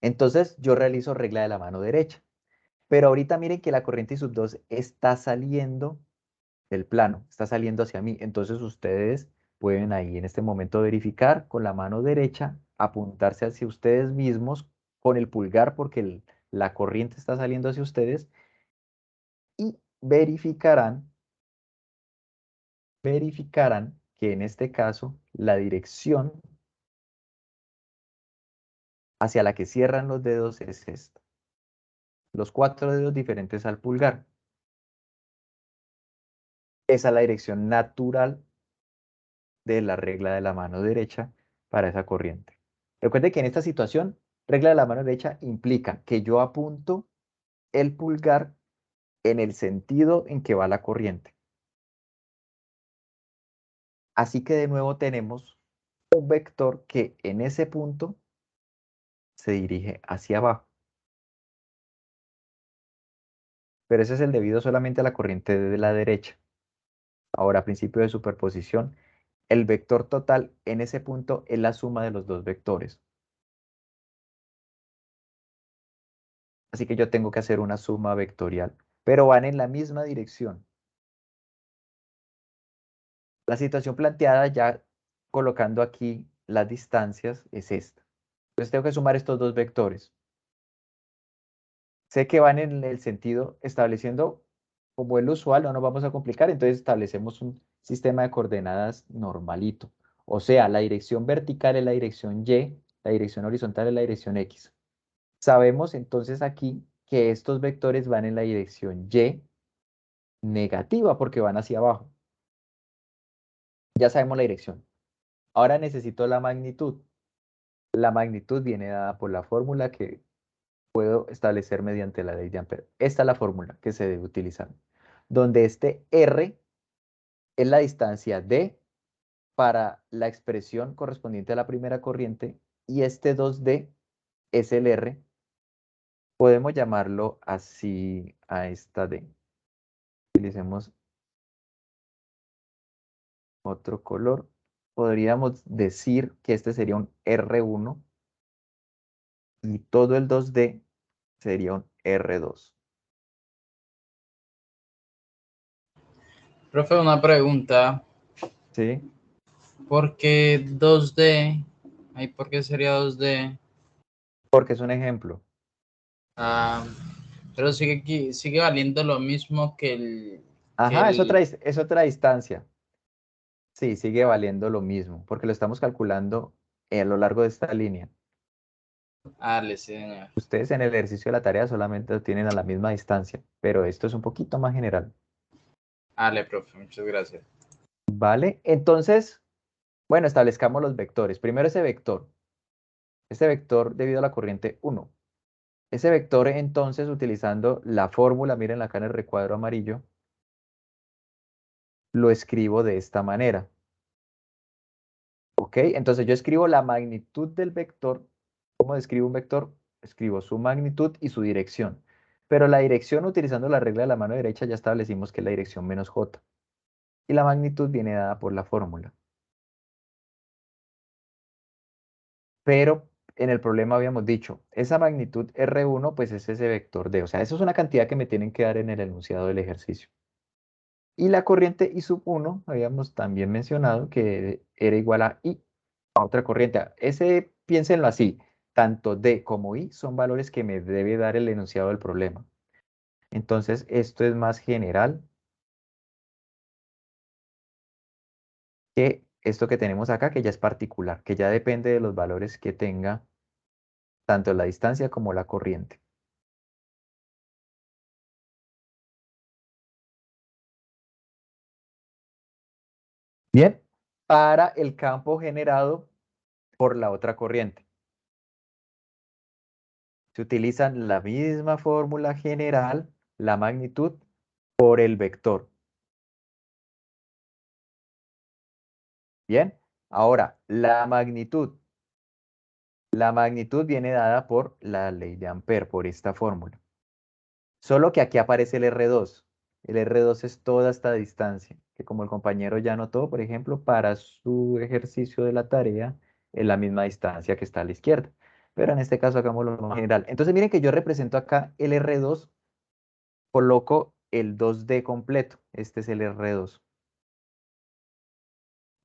Entonces yo realizo regla de la mano derecha. Pero ahorita miren que la corriente I sub 2 está saliendo del plano, está saliendo hacia mí. Entonces ustedes pueden ahí en este momento verificar con la mano derecha, apuntarse hacia ustedes mismos con el pulgar porque la corriente está saliendo hacia ustedes y verificarán que en este caso la dirección hacia la que cierran los dedos es esta. Los 4 dedos diferentes al pulgar. Esa es la dirección natural de la regla de la mano derecha para esa corriente. Recuerde que en esta situación, regla de la mano derecha implica que yo apunto el pulgar en el sentido en que va la corriente. Así que de nuevo tenemos un vector que en ese punto se dirige hacia abajo. Pero ese es el debido solamente a la corriente de la derecha. Ahora, principio de superposición, el vector total en ese punto es la suma de los dos vectores. Así que yo tengo que hacer una suma vectorial, pero van en la misma dirección. La situación planteada ya colocando aquí las distancias es esta. Entonces tengo que sumar estos dos vectores. sé que van en el sentido estableciendo como el usual, no nos vamos a complicar, entonces establecemos un sistema de coordenadas normalito. O sea, la dirección vertical es la dirección Y, la dirección horizontal es la dirección X. Sabemos entonces aquí que estos vectores van en la dirección Y negativa porque van hacia abajo. Ya sabemos la dirección. Ahora necesito la magnitud. La magnitud viene dada por la fórmula que puedo establecer mediante la ley de Ampere. Esta es la fórmula que se debe utilizar, donde este R es la distancia D para la expresión correspondiente a la primera corriente y este 2D es el R. Podemos llamarlo así a esta D. Utilicemos otro color. Podríamos decir que este sería un R1 y todo el 2D sería un R2. Profe, una pregunta. ¿Sí? ¿Por qué 2D? Ay, ¿por qué sería 2D? Porque es un ejemplo. Ah, pero sigue valiendo lo mismo que Ajá, es otra distancia. Sí, sigue valiendo lo mismo, porque lo estamos calculando a lo largo de esta línea. Ale, sí, señor. Ustedes en el ejercicio de la tarea solamente lo tienen a la misma distancia, pero esto es un poquito más general. Ale, profe, muchas gracias. ¿Vale? Entonces, bueno, establezcamos los vectores. Primero ese vector. Este vector debido a la corriente 1. Ese vector, entonces, utilizando la fórmula, miren acá en el recuadro amarillo, lo escribo de esta manera. ¿Ok? Entonces yo escribo la magnitud del vector. ¿Cómo describo un vector? Escribo su magnitud y su dirección. Pero la dirección, utilizando la regla de la mano derecha, ya establecimos que es la dirección menos j. Y la magnitud viene dada por la fórmula. Pero en el problema habíamos dicho, esa magnitud R1, pues es ese vector D. O sea, eso es una cantidad que me tienen que dar en el enunciado del ejercicio. Y la corriente I sub 1, habíamos también mencionado que era igual a I, a otra corriente. Ese, piénsenlo así, tanto D como I son valores que me debe dar el enunciado del problema. Entonces, esto es más general que esto que tenemos acá, que ya es particular, que ya depende de los valores que tenga tanto la distancia como la corriente. Bien, para el campo generado por la otra corriente. Se utiliza la misma fórmula general, la magnitud, por el vector. Bien, ahora la magnitud. La magnitud viene dada por la ley de Ampere, por esta fórmula. Solo que aquí aparece el R2. El R2 es toda esta distancia, que como el compañero ya notó, por ejemplo, para su ejercicio de la tarea, es la misma distancia que está a la izquierda. Pero en este caso hagámoslo más general. Entonces miren que yo represento acá el R2, coloco el 2D completo. Este es el R2.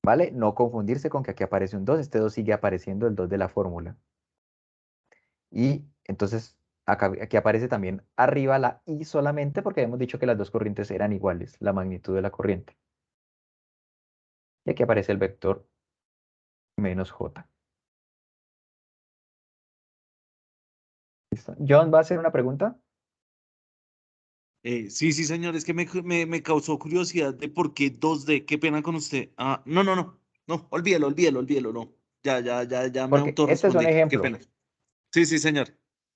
¿Vale? No confundirse con que aquí aparece un 2, este 2 sigue apareciendo el 2 de la fórmula. Y entonces acá, aquí aparece también arriba la I solamente porque habíamos dicho que las dos corrientes eran iguales, la magnitud de la corriente. Y aquí aparece el vector menos J. ¿Listo? John, ¿va a hacer una pregunta? Sí, sí, señor, es que me causó curiosidad de por qué 2D, qué pena con usted. Ah, no, olvídelo, no. Ya me Porque este es un autorrespondí, qué ejemplo. pena. Sí, sí, señor.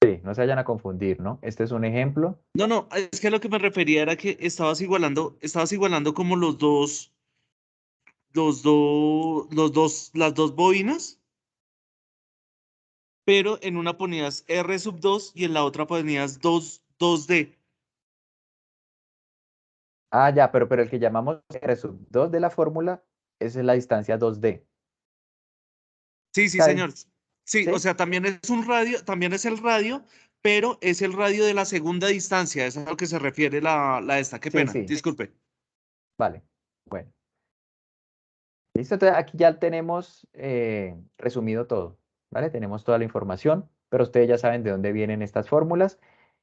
Sí, no se vayan a confundir, ¿no? Este es un ejemplo. No, es que a lo que me refería era que estabas igualando como las dos bobinas, pero en una ponías R sub 2 y en la otra ponías 2D. Ah, ya, pero el que llamamos R sub 2 de la fórmula, esa es la distancia 2D. Sí, sí, Cari, señor. Sí, o ¿sí? sea, también es un radio, también es el radio, pero es el radio de la segunda distancia, es a lo que se refiere la esta. Qué Sí, pena, sí, disculpe. vale. Bueno, listo. Entonces aquí ya tenemos resumido todo, ¿vale? Tenemos toda la información, pero ustedes ya saben de dónde vienen estas fórmulas.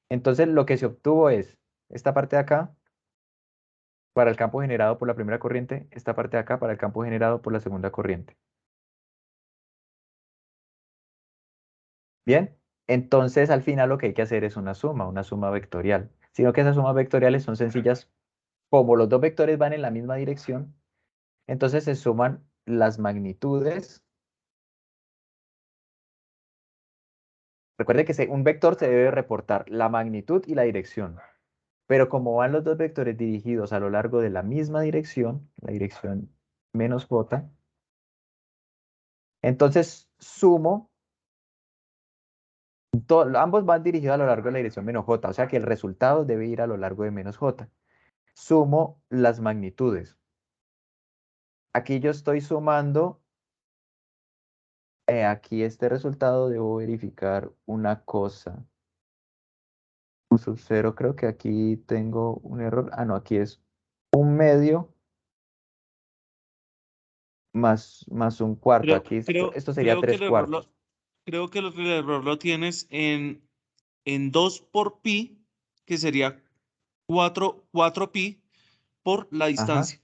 Entonces lo que se obtuvo es esta parte de acá para el campo generado por la primera corriente, esta parte de acá para el campo generado por la segunda corriente. Bien, entonces al final lo que hay que hacer es una suma vectorial. Sino que esas sumas vectoriales son sencillas, como los dos vectores van en la misma dirección, entonces se suman las magnitudes. Recuerde que un vector se debe reportar la magnitud y la dirección. Pero como van los dos vectores dirigidos a lo largo de la misma dirección, la dirección menos j, entonces sumo, ambos van dirigidos a lo largo de la dirección menos j, o sea que el resultado debe ir a lo largo de menos j. Sumo las magnitudes. Aquí yo estoy sumando, aquí este resultado debo verificar una cosa. Un sub 0, creo que aquí tengo un error. Ah, no, aquí es 1/2 más un cuarto. Creo, Aquí creo, esto sería creo que 3 cuartos. creo que el error lo tienes en 2 por pi, que sería 4 pi por la Ajá. distancia.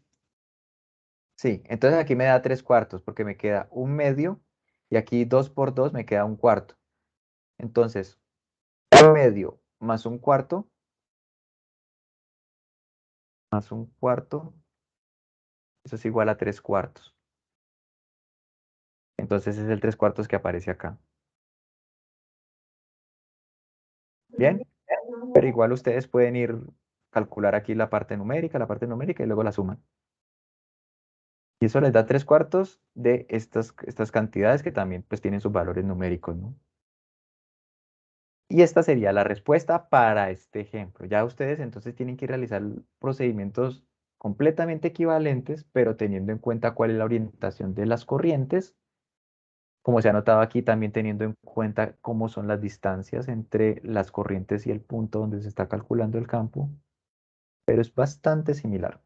Sí, entonces aquí me da 3 cuartos porque me queda 1/2 y aquí 2 por 2 me queda 1/4. Entonces, 1/2 más 1/4 más 1/4, eso es igual a 3 cuartos. Entonces es el 3 cuartos que aparece acá. Bien, pero igual ustedes pueden ir calcular aquí la parte numérica y luego la suman. Y eso les da 3 cuartos de estas cantidades que también pues tienen sus valores numéricos, ¿no? Y esta sería la respuesta para este ejemplo. Ya ustedes entonces tienen que realizar procedimientos completamente equivalentes, pero teniendo en cuenta cuál es la orientación de las corrientes, como se ha notado aquí, también teniendo en cuenta cómo son las distancias entre las corrientes y el punto donde se está calculando el campo, pero es bastante similar.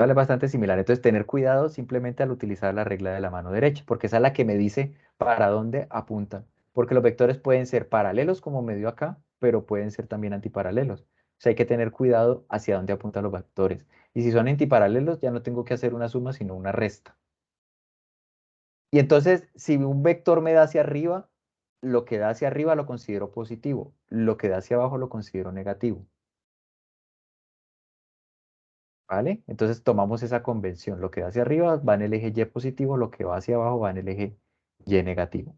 Vale, bastante similar. Entonces, tener cuidado simplemente al utilizar la regla de la mano derecha, porque esa es la que me dice para dónde apuntan. Porque los vectores pueden ser paralelos, como me dio acá, pero pueden ser también antiparalelos. O sea, hay que tener cuidado hacia dónde apuntan los vectores. Y si son antiparalelos, ya no tengo que hacer una suma, sino una resta. Y entonces, si un vector me da hacia arriba, lo que da hacia arriba lo considero positivo. Lo que da hacia abajo lo considero negativo. ¿Vale? Entonces tomamos esa convención. Lo que va hacia arriba va en el eje Y positivo, lo que va hacia abajo va en el eje Y negativo.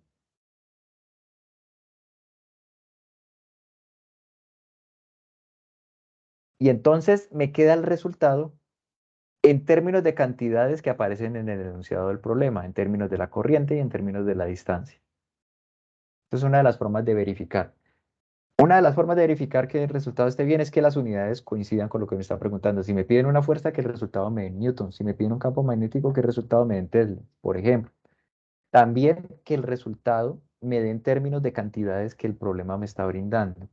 Y entonces me queda el resultado en términos de cantidades que aparecen en el enunciado del problema, en términos de la corriente y en términos de la distancia. Esta es una de las formas de verificar. Una de las formas de verificar que el resultado esté bien es que las unidades coincidan con lo que me está preguntando. Si me piden una fuerza, que el resultado me dé en Newton. Si me piden un campo magnético, que el resultado me dé en Tesla, por ejemplo. También que el resultado me dé en términos de cantidades que el problema me está brindando.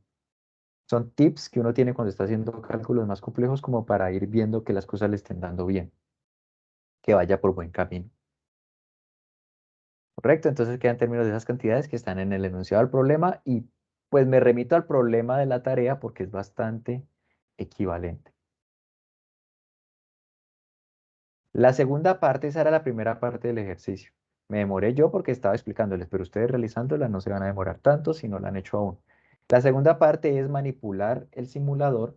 Son tips que uno tiene cuando está haciendo cálculos más complejos como para ir viendo que las cosas le estén dando bien, que vaya por buen camino. ¿Correcto? Entonces quedan en términos de esas cantidades que están en el enunciado del problema y pues me remito al problema de la tarea porque es bastante equivalente. La segunda parte, esa era la primera parte del ejercicio. Me demoré yo porque estaba explicándoles, pero ustedes realizándola no se van a demorar tanto si no la han hecho aún. La segunda parte es manipular el simulador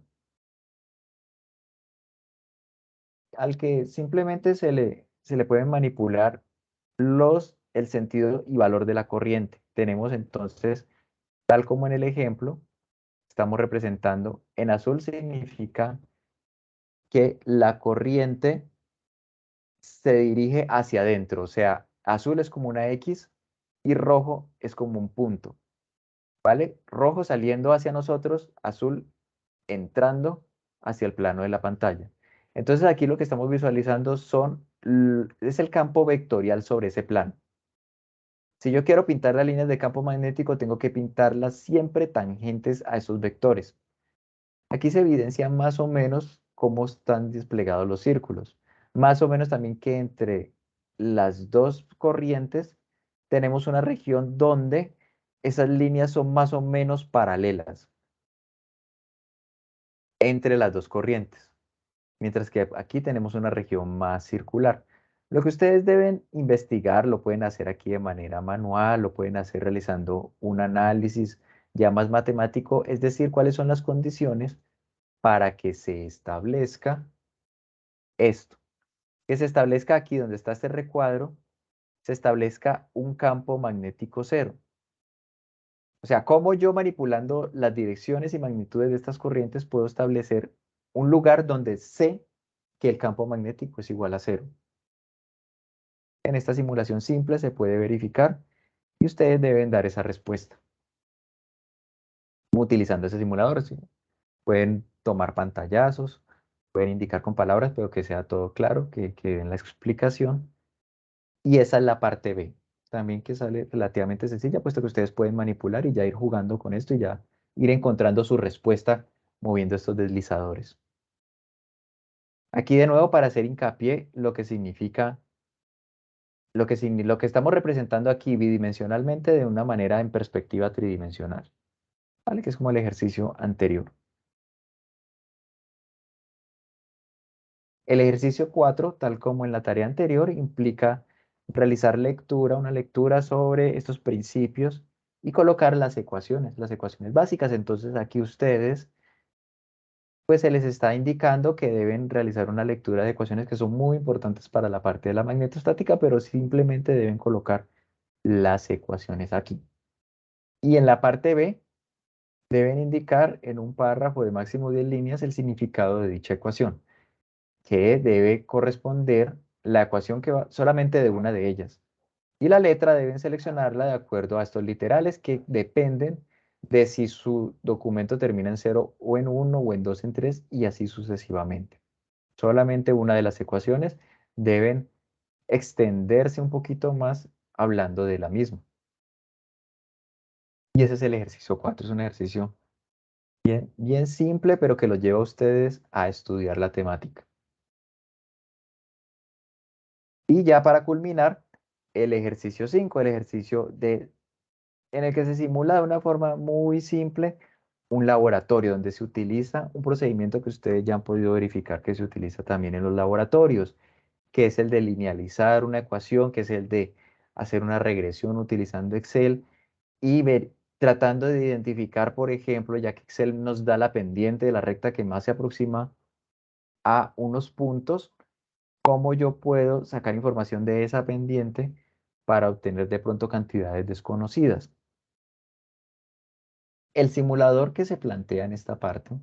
al que simplemente se le pueden manipular el sentido y valor de la corriente. Tenemos entonces, tal como en el ejemplo, estamos representando, en azul significa que la corriente se dirige hacia adentro, o sea, azul es como una X y rojo es como un punto, ¿vale? Rojo saliendo hacia nosotros, azul entrando hacia el plano de la pantalla. Entonces aquí lo que estamos visualizando es el campo vectorial sobre ese plano. Si yo quiero pintar las líneas de campo magnético, tengo que pintarlas siempre tangentes a esos vectores. Aquí se evidencia más o menos cómo están desplegados los círculos. Más o menos también que entre las dos corrientes tenemos una región donde esas líneas son más o menos paralelas entre las dos corrientes, mientras que aquí tenemos una región más circular. Lo que ustedes deben investigar, lo pueden hacer aquí de manera manual, lo pueden hacer realizando un análisis ya más matemático, es decir, cuáles son las condiciones para que se establezca esto. Que se establezca aquí donde está este recuadro, se establezca un campo magnético cero. O sea, cómo yo manipulando las direcciones y magnitudes de estas corrientes puedo establecer un lugar donde sé que el campo magnético es igual a cero. En esta simulación simple se puede verificar y ustedes deben dar esa respuesta utilizando ese simulador. ¿Sí? Pueden tomar pantallazos, pueden indicar con palabras, pero que sea todo claro, que den la explicación. Y esa es la parte B, también que sale relativamente sencilla, puesto que ustedes pueden manipular y ya ir jugando con esto y ya ir encontrando su respuesta moviendo estos deslizadores. Aquí de nuevo para hacer hincapié lo que significa, lo que estamos representando aquí bidimensionalmente de una manera en perspectiva tridimensional, ¿vale? Que es como el ejercicio anterior. El ejercicio 4, tal como en la tarea anterior, implica realizar una lectura sobre estos principios y colocar las ecuaciones básicas. Entonces aquí ustedes, pues se les está indicando que deben realizar una lectura de ecuaciones que son muy importantes para la parte de la magnetostática, pero simplemente deben colocar las ecuaciones aquí. Y en la parte B, deben indicar en un párrafo de máximo 10 líneas el significado de dicha ecuación, que debe corresponder la ecuación que va solamente de una de ellas. Y la letra deben seleccionarla de acuerdo a estos literales que dependen de si su documento termina en 0 o en 1 o en 2 en 3 y así sucesivamente. Solamente una de las ecuaciones deben extenderse un poquito más hablando de la misma. Y ese es el ejercicio 4. Es un ejercicio bien simple, pero que los lleva a ustedes a estudiar la temática. Y ya para culminar, el ejercicio 5, el ejercicio en el que se simula de una forma muy simple un laboratorio donde se utiliza un procedimiento que ustedes ya han podido verificar que se utiliza también en los laboratorios, que es el de linealizar una ecuación, que es el de hacer una regresión utilizando Excel y tratando de identificar, por ejemplo, ya que Excel nos da la pendiente de la recta que más se aproxima a unos puntos, cómo yo puedo sacar información de esa pendiente para obtener de pronto cantidades desconocidas. El simulador que se plantea en esta parte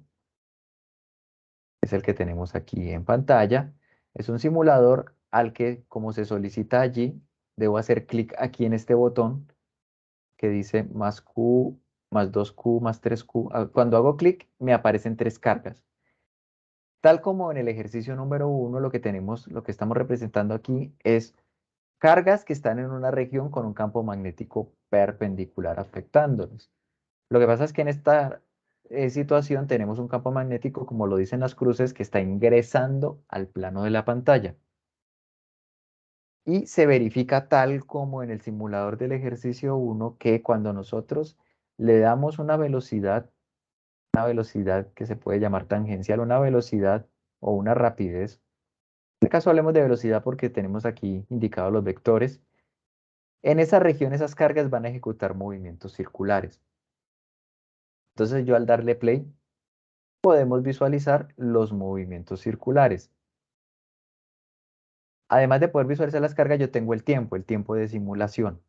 es el que tenemos aquí en pantalla. Es un simulador al que, como se solicita allí, debo hacer clic aquí en este botón que dice más Q, más 2Q, más 3Q. Cuando hago clic, me aparecen 3 cargas. Tal como en el ejercicio número 1, lo que tenemos, lo que estamos representando aquí es cargas que están en una región con un campo magnético perpendicular afectándolos. Lo que pasa es que en esta situación tenemos un campo magnético, como lo dicen las cruces, que está ingresando al plano de la pantalla. Y se verifica tal como en el simulador del ejercicio 1, que cuando nosotros le damos una velocidad que se puede llamar tangencial, una velocidad o una rapidez. En este caso hablemos de velocidad porque tenemos aquí indicados los vectores. En esa región esas cargas van a ejecutar movimientos circulares. Entonces yo al darle play podemos visualizar los movimientos circulares. Además de poder visualizar las cargas, yo tengo el tiempo de simulación.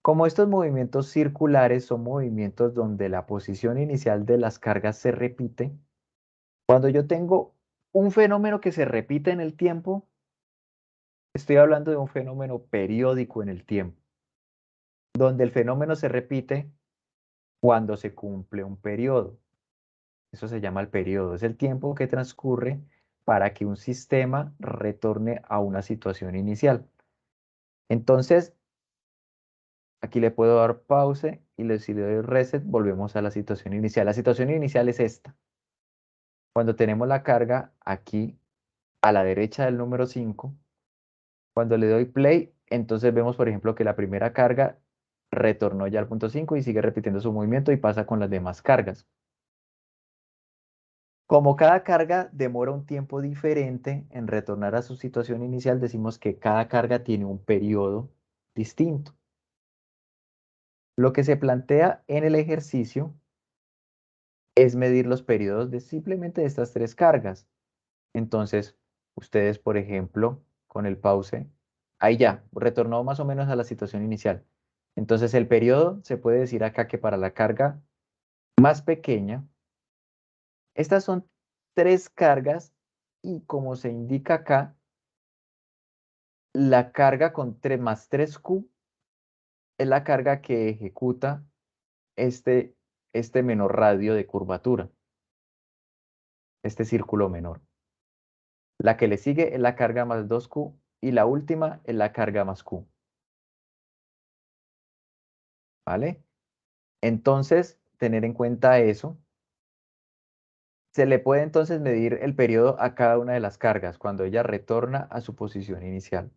Como estos movimientos circulares son movimientos donde la posición inicial de las cargas se repite, cuando yo tengo un fenómeno que se repite en el tiempo, estoy hablando de un fenómeno periódico en el tiempo, donde el fenómeno se repite cuando se cumple un periodo. Eso se llama el periodo, es el tiempo que transcurre para que un sistema retorne a una situación inicial. Entonces, aquí le puedo dar pause y si le doy reset, volvemos a la situación inicial. La situación inicial es esta. Cuando tenemos la carga aquí a la derecha del número 5, cuando le doy play, entonces vemos, por ejemplo, que la primera carga retornó ya al punto 5 y sigue repitiendo su movimiento y pasa con las demás cargas. Como cada carga demora un tiempo diferente en retornar a su situación inicial, decimos que cada carga tiene un periodo distinto. Lo que se plantea en el ejercicio es medir los periodos de simplemente de estas tres cargas. Entonces, ustedes, por ejemplo, con el pause, ahí ya, retornó más o menos a la situación inicial. Entonces, el periodo se puede decir acá que para la carga más pequeña, estas son tres cargas y como se indica acá, la carga con 3 más 3Q es la carga que ejecuta este menor radio de curvatura, este círculo menor. La que le sigue es la carga más 2Q y la última es la carga más Q. ¿Vale? Entonces, tener en cuenta eso. Se le puede entonces medir el periodo a cada una de las cargas cuando ella retorna a su posición inicial.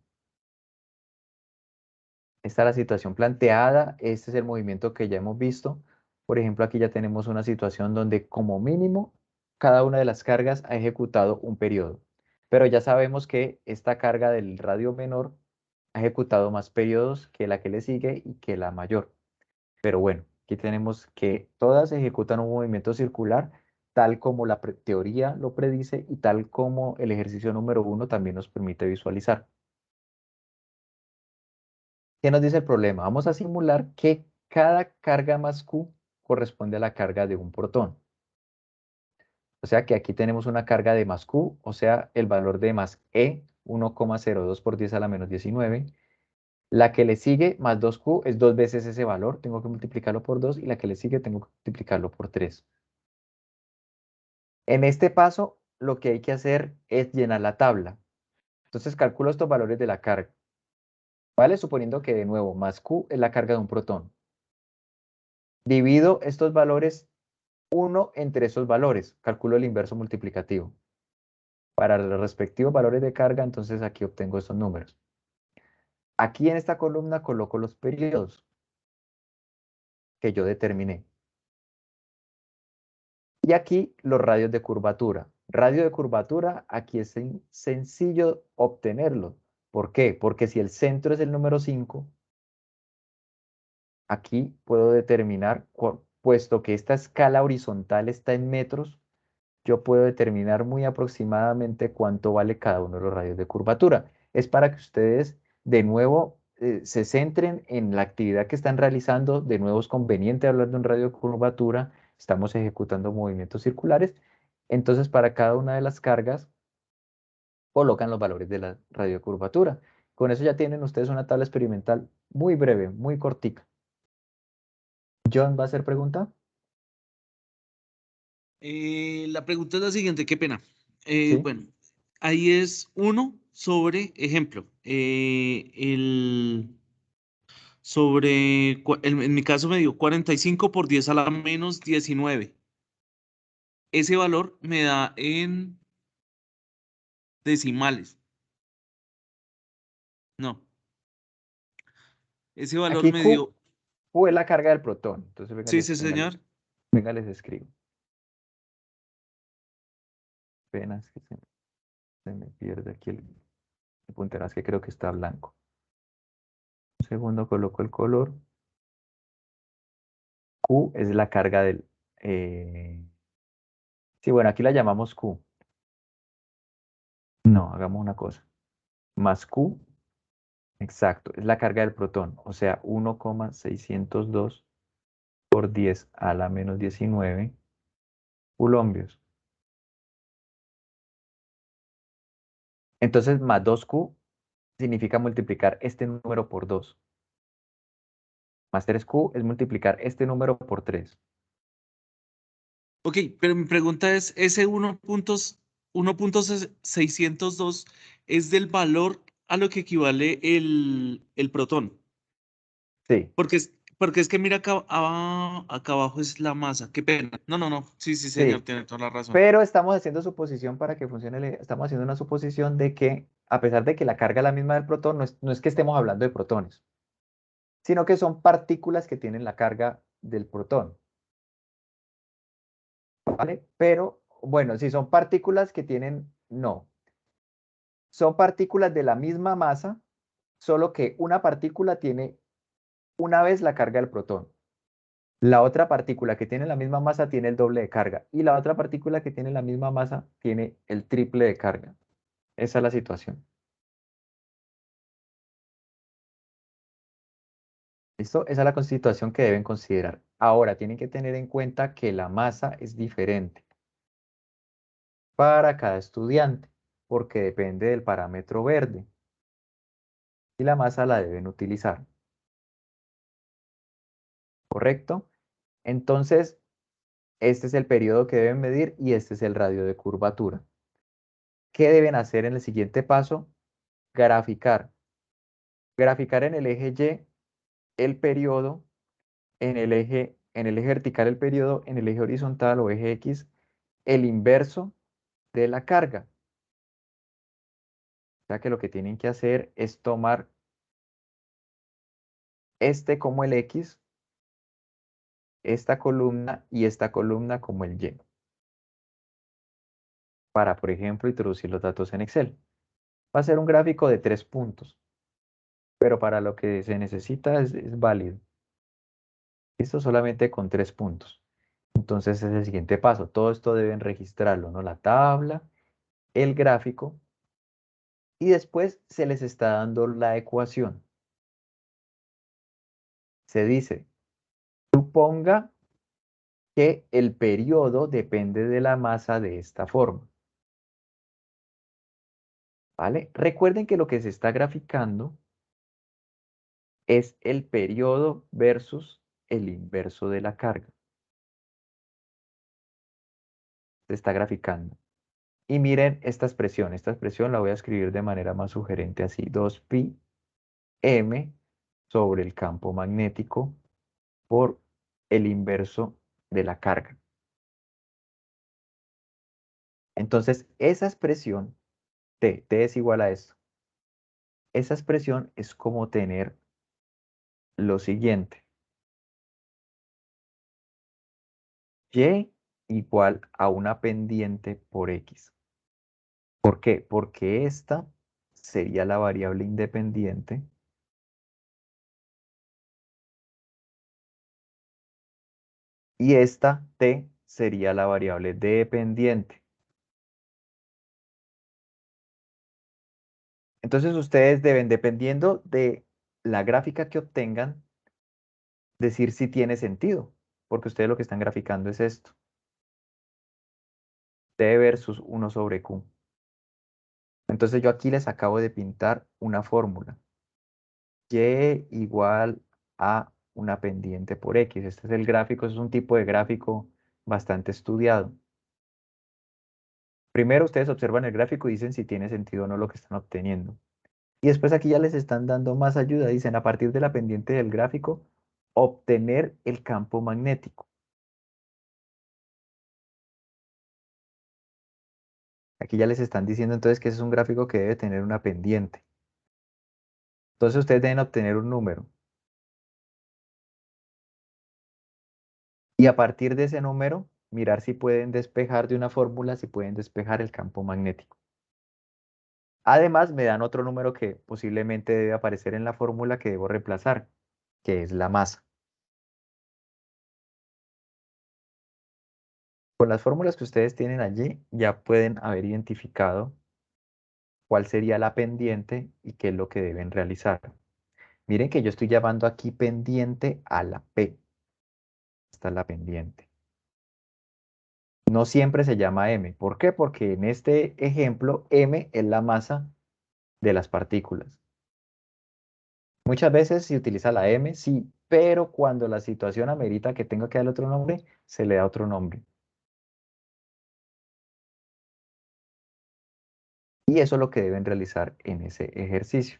Esta es la situación planteada, este es el movimiento que ya hemos visto. Por ejemplo, aquí ya tenemos una situación donde como mínimo cada una de las cargas ha ejecutado un periodo. Pero ya sabemos que esta carga del radio menor ha ejecutado más periodos que la que le sigue y que la mayor. Pero bueno, aquí tenemos que todas ejecutan un movimiento circular tal como la teoría lo predice y tal como el ejercicio número 1 también nos permite visualizar. ¿Qué nos dice el problema? Vamos a simular que cada carga más Q corresponde a la carga de un protón. O sea que aquí tenemos una carga de más Q, o sea, el valor de más E, 1,02 por 10 a la menos 19. La que le sigue, más 2Q, es 2 veces ese valor, tengo que multiplicarlo por 2, y la que le sigue tengo que multiplicarlo por 3. En este paso, lo que hay que hacer es llenar la tabla. Entonces calculo estos valores de la carga. ¿Vale? Suponiendo que de nuevo, más Q es la carga de un protón. Divido estos valores 1 entre esos valores. Calculo el inverso multiplicativo. Para los respectivos valores de carga, entonces aquí obtengo estos números. Aquí en esta columna coloco los periodos que yo determiné. Y aquí los radios de curvatura. Radio de curvatura, aquí es sencillo obtenerlo. ¿Por qué? Porque si el centro es el número 5, aquí puedo determinar, puesto que esta escala horizontal está en metros, yo puedo determinar muy aproximadamente cuánto vale cada uno de los radios de curvatura. Es para que ustedes de nuevo se centren en la actividad que están realizando. De nuevo es conveniente hablar de un radio de curvatura. Estamos ejecutando movimientos circulares. Entonces, para cada una de las cargas, colocan los valores de la radio de curvatura. Con eso ya tienen ustedes una tabla experimental muy breve, muy cortica. ¿John va a hacer pregunta? La pregunta es la siguiente, qué pena. Sí. Bueno, ahí es 1 sobre, ejemplo, en mi caso me dio 45 por 10 a la menos 19. Ese valor me da en decimales. No. Ese valor Aquí me Q, dio. Q es la carga del protón. Entonces, venga, Sí, sí, señor. venga, les escribo. Apenas que se me pierde aquí el puntero, es que creo que está blanco. Un segundo, coloco el color. Q es la carga del... Sí, bueno, aquí la llamamos Q. No, hagamos una cosa. Más Q, exacto, es la carga del protón. O sea, 1,602 por 10 a la menos 19 coulombios. Entonces, más 2Q significa multiplicar este número por 2. Más 3Q es multiplicar este número por 3. Ok, pero mi pregunta es, ese 1.602 es del valor a lo que equivale el protón. Sí. Porque es que mira acá abajo es la masa. Qué pena. No, no, no. Sí, sí, señor, Sí, tiene toda la razón. pero estamos haciendo suposición para que funcione, estamos haciendo una suposición de que, a pesar de que la carga es la misma del protón, no es que estemos hablando de protones, sino que son partículas que tienen la carga del protón. ¿Vale? Pero, bueno, si son partículas que tienen, no. Son partículas de la misma masa, solo que una partícula tiene una vez la carga del protón. La otra partícula que tiene la misma masa tiene el doble de carga. Y la otra partícula que tiene la misma masa tiene el triple de carga. Esa es la situación. ¿Listo? Esa es la situación que deben considerar. Ahora, tienen que tener en cuenta que la masa es diferente para cada estudiante, porque depende del parámetro verde. Y la masa la deben utilizar. ¿Correcto? Entonces, este es el periodo que deben medir y este es el radio de curvatura. ¿Qué deben hacer en el siguiente paso? Graficar. Graficar en el eje Y el periodo, en el eje vertical el periodo, en el eje horizontal o eje X, el inverso de la carga. O sea que lo que tienen que hacer es tomar este como el X, esta columna y esta columna como el Y. Para, por ejemplo, introducir los datos en Excel. Va a ser un gráfico de 3 puntos, pero para lo que se necesita es válido. Esto solamente con 3 puntos. Entonces es el siguiente paso. Todo esto deben registrarlo, ¿no? La tabla, el gráfico, y después se les está dando la ecuación. Se dice, suponga que el periodo depende de la masa de esta forma. ¿Vale? Recuerden que lo que se está graficando es el periodo versus el inverso de la carga. Se está graficando. Y miren esta expresión la voy a escribir de manera más sugerente así, 2pi m sobre el campo magnético por el inverso de la carga. Entonces, esa expresión, T es igual a esto. Esa expresión es como tener lo siguiente. Y igual a una pendiente por X. ¿Por qué? Porque esta sería la variable independiente y esta T sería la variable dependiente. Entonces ustedes deben, dependiendo de la gráfica que obtengan, decir si tiene sentido, porque ustedes lo que están graficando es esto. T versus 1 sobre Q. Entonces yo aquí les acabo de pintar una fórmula. Y igual a una pendiente por X. Este es el gráfico, es un tipo de gráfico bastante estudiado. Primero ustedes observan el gráfico y dicen si tiene sentido o no lo que están obteniendo. Y después aquí ya les están dando más ayuda. Dicen a partir de la pendiente del gráfico, obtener el campo magnético. Aquí ya les están diciendo entonces que ese es un gráfico que debe tener una pendiente. Entonces ustedes deben obtener un número. Y a partir de ese número, mirar si pueden despejar de una fórmula, si pueden despejar el campo magnético. Además, me dan otro número que posiblemente debe aparecer en la fórmula que debo reemplazar, que es la masa. Con las fórmulas que ustedes tienen allí, ya pueden haber identificado cuál sería la pendiente y qué es lo que deben realizar. Miren que yo estoy llamando aquí pendiente a la P. Esta es la pendiente. No siempre se llama M. ¿Por qué? Porque en este ejemplo, M es la masa de las partículas. Muchas veces se utiliza la M, sí, pero cuando la situación amerita que tenga que darle otro nombre, se le da otro nombre. Y eso es lo que deben realizar en ese ejercicio.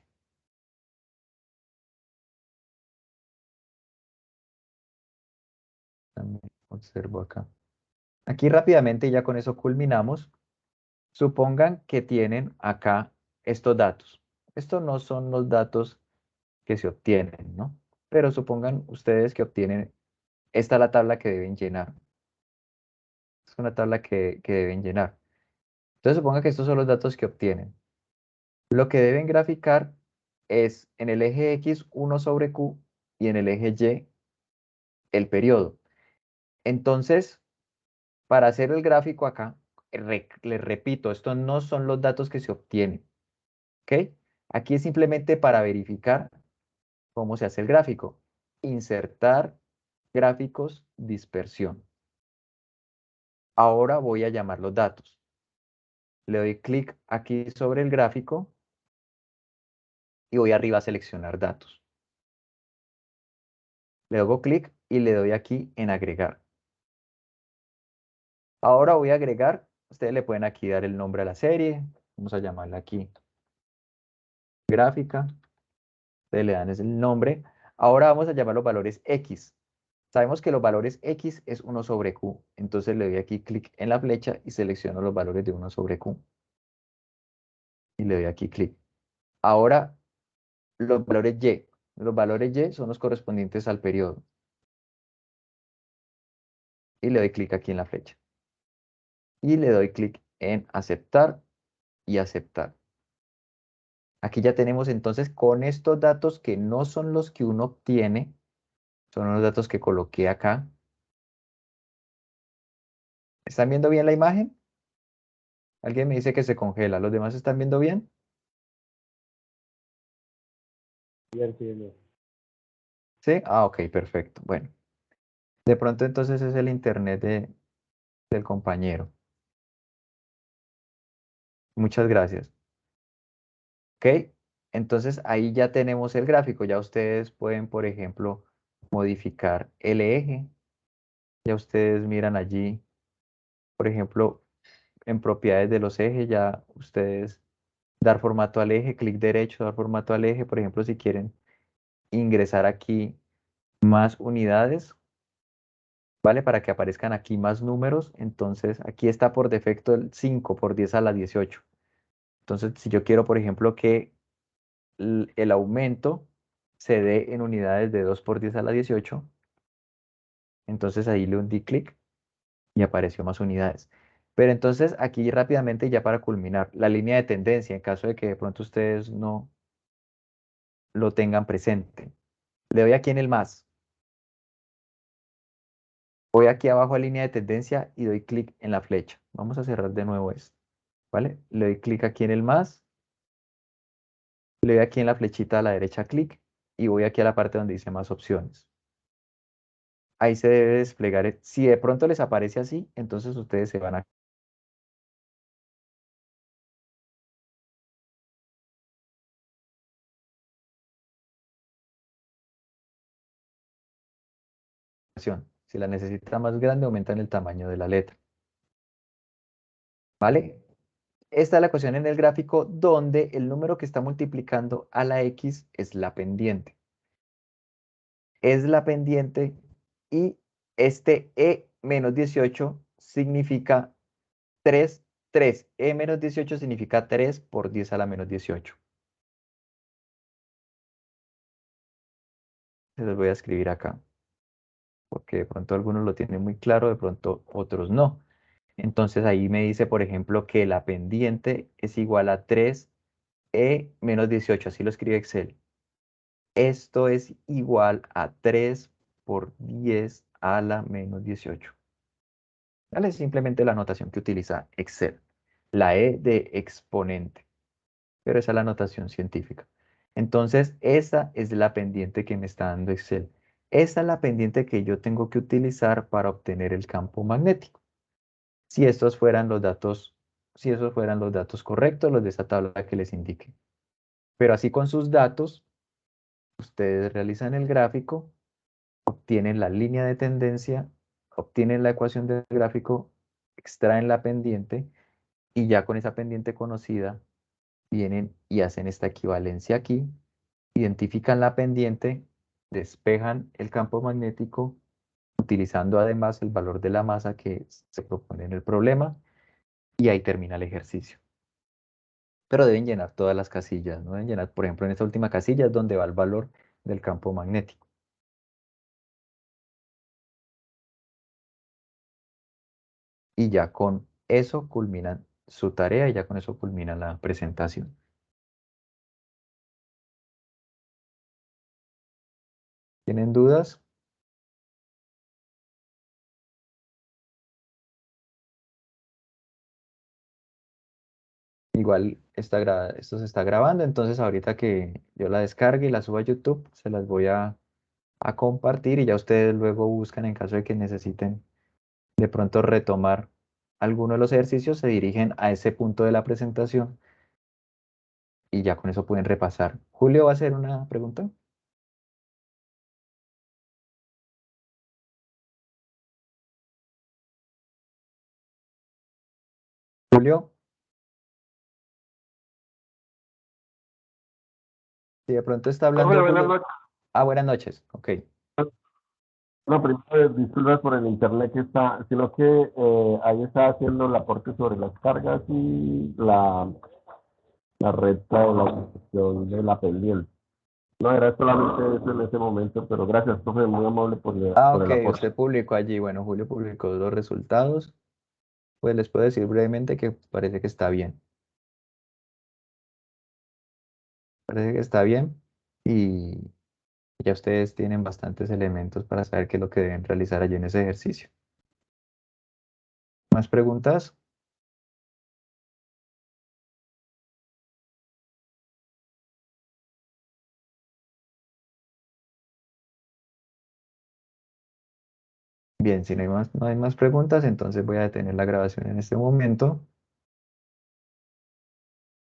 También observo acá. Aquí rápidamente, ya con eso culminamos. Supongan que tienen acá estos datos. Estos no son los datos que se obtienen, ¿no? pero supongan ustedes que obtienen, esta es la tabla que deben llenar. Es una tabla que deben llenar. Entonces supongan que estos son los datos que obtienen. Lo que deben graficar es en el eje X 1 sobre Q y en el eje Y el periodo. Entonces, para hacer el gráfico acá, les repito, estos no son los datos que se obtienen. ¿Ok? Aquí es simplemente para verificar cómo se hace el gráfico. Insertar gráficos, dispersión. Ahora voy a llamar los datos. Le doy clic aquí sobre el gráfico y voy arriba a seleccionar datos. Le hago clic y le doy aquí en agregar. Ahora voy a agregar, ustedes le pueden aquí dar el nombre a la serie, vamos a llamarla aquí gráfica, ustedes le dan ese nombre. Ahora vamos a llamar los valores X. Sabemos que los valores X es 1 sobre Q, entonces le doy aquí clic en la flecha y selecciono los valores de 1 sobre Q. Y le doy aquí clic. Ahora los valores Y son los correspondientes al periodo. Y le doy clic aquí en la flecha. Y le doy clic en aceptar y aceptar. Aquí ya tenemos entonces con estos datos que no son los que uno obtiene, son los datos que coloqué acá. ¿Están viendo bien la imagen? Alguien me dice que se congela. ¿Los demás están viendo bien? ¿Sí? Ah, ok, perfecto. Bueno, de pronto entonces es el internet del compañero. Muchas gracias. Ok, entonces ahí ya tenemos el gráfico. Ya ustedes pueden, por ejemplo, modificar el eje. Ya ustedes miran allí, por ejemplo, en propiedades de los ejes, ya ustedes dar formato al eje, clic derecho, dar formato al eje. Por ejemplo, si quieren ingresar aquí más unidades, ¿vale? Para que aparezcan aquí más números. Entonces, aquí está por defecto el 5 por 10 a la 18. Entonces, si yo quiero, por ejemplo, que el aumento se dé en unidades de 2 por 10 a la 18, entonces ahí le di clic y apareció más unidades. Pero entonces aquí rápidamente ya para culminar, la línea de tendencia, en caso de que de pronto ustedes no lo tengan presente. Le doy aquí en el más. Voy aquí abajo a línea de tendencia y doy clic en la flecha. Vamos a cerrar de nuevo esto, ¿vale? Le doy clic aquí en el más. Le doy aquí en la flechita a la derecha clic y voy aquí a la parte donde dice más opciones. Ahí se debe desplegar. Si de pronto les aparece así, entonces ustedes se van a... Si la necesitan más grande, aumentan el tamaño de la letra. ¿Vale? Esta es la ecuación en el gráfico donde el número que está multiplicando a la X es la pendiente. Es la pendiente y este E menos 18 significa 3. E menos 18 significa 3 por 10 a la menos 18. Se los voy a escribir acá, porque de pronto algunos lo tienen muy claro, de pronto otros no. Entonces ahí me dice, por ejemplo, que la pendiente es igual a 3e menos 18, así lo escribe Excel. Esto es igual a 3 por 10 a la menos 18. ¿Vale? Es simplemente la notación que utiliza Excel. La E de exponente, pero esa es la notación científica. Entonces, esa es la pendiente que me está dando Excel. Esa es la pendiente que yo tengo que utilizar para obtener el campo magnético. Si estos fueran los datos, si esos fueran los datos correctos, los de esta tabla que les indique. Pero así con sus datos, ustedes realizan el gráfico, obtienen la línea de tendencia, obtienen la ecuación del gráfico, extraen la pendiente y ya con esa pendiente conocida vienen y hacen esta equivalencia aquí, identifican la pendiente, despejan el campo magnético utilizando además el valor de la masa que se propone en el problema y ahí termina el ejercicio. Pero deben llenar todas las casillas, no deben llenar, por ejemplo, en esta última casilla es donde va el valor del campo magnético. y ya con eso culminan su tarea y ya con eso culmina la presentación. ¿Tienen dudas? Igual esto se está grabando, entonces ahorita que yo la descargue y la suba a YouTube, se las voy a compartir y ya ustedes luego buscan en caso de que necesiten de pronto retomar alguno de los ejercicios, se dirigen a ese punto de la presentación y ya con eso pueden repasar. Julio va a hacer una pregunta. Julio, si de pronto está hablando Buenas Julio. noches. Ah, buenas noches. Ok. No, primero, disculpas por el internet que está, sino que ahí está haciendo el aporte sobre las cargas y la recta o la cuestión de la pendiente. No, era solamente eso en ese momento, pero gracias, profe, muy amable Ah, por ok, el aporte. usted publicó allí. Bueno, Julio publicó los resultados. Pues les puedo decir brevemente que parece que está bien. Parece que está bien y ya ustedes tienen bastantes elementos para saber qué es lo que deben realizar allí en ese ejercicio. ¿Más preguntas? Bien, si no hay más preguntas, entonces voy a detener la grabación en este momento.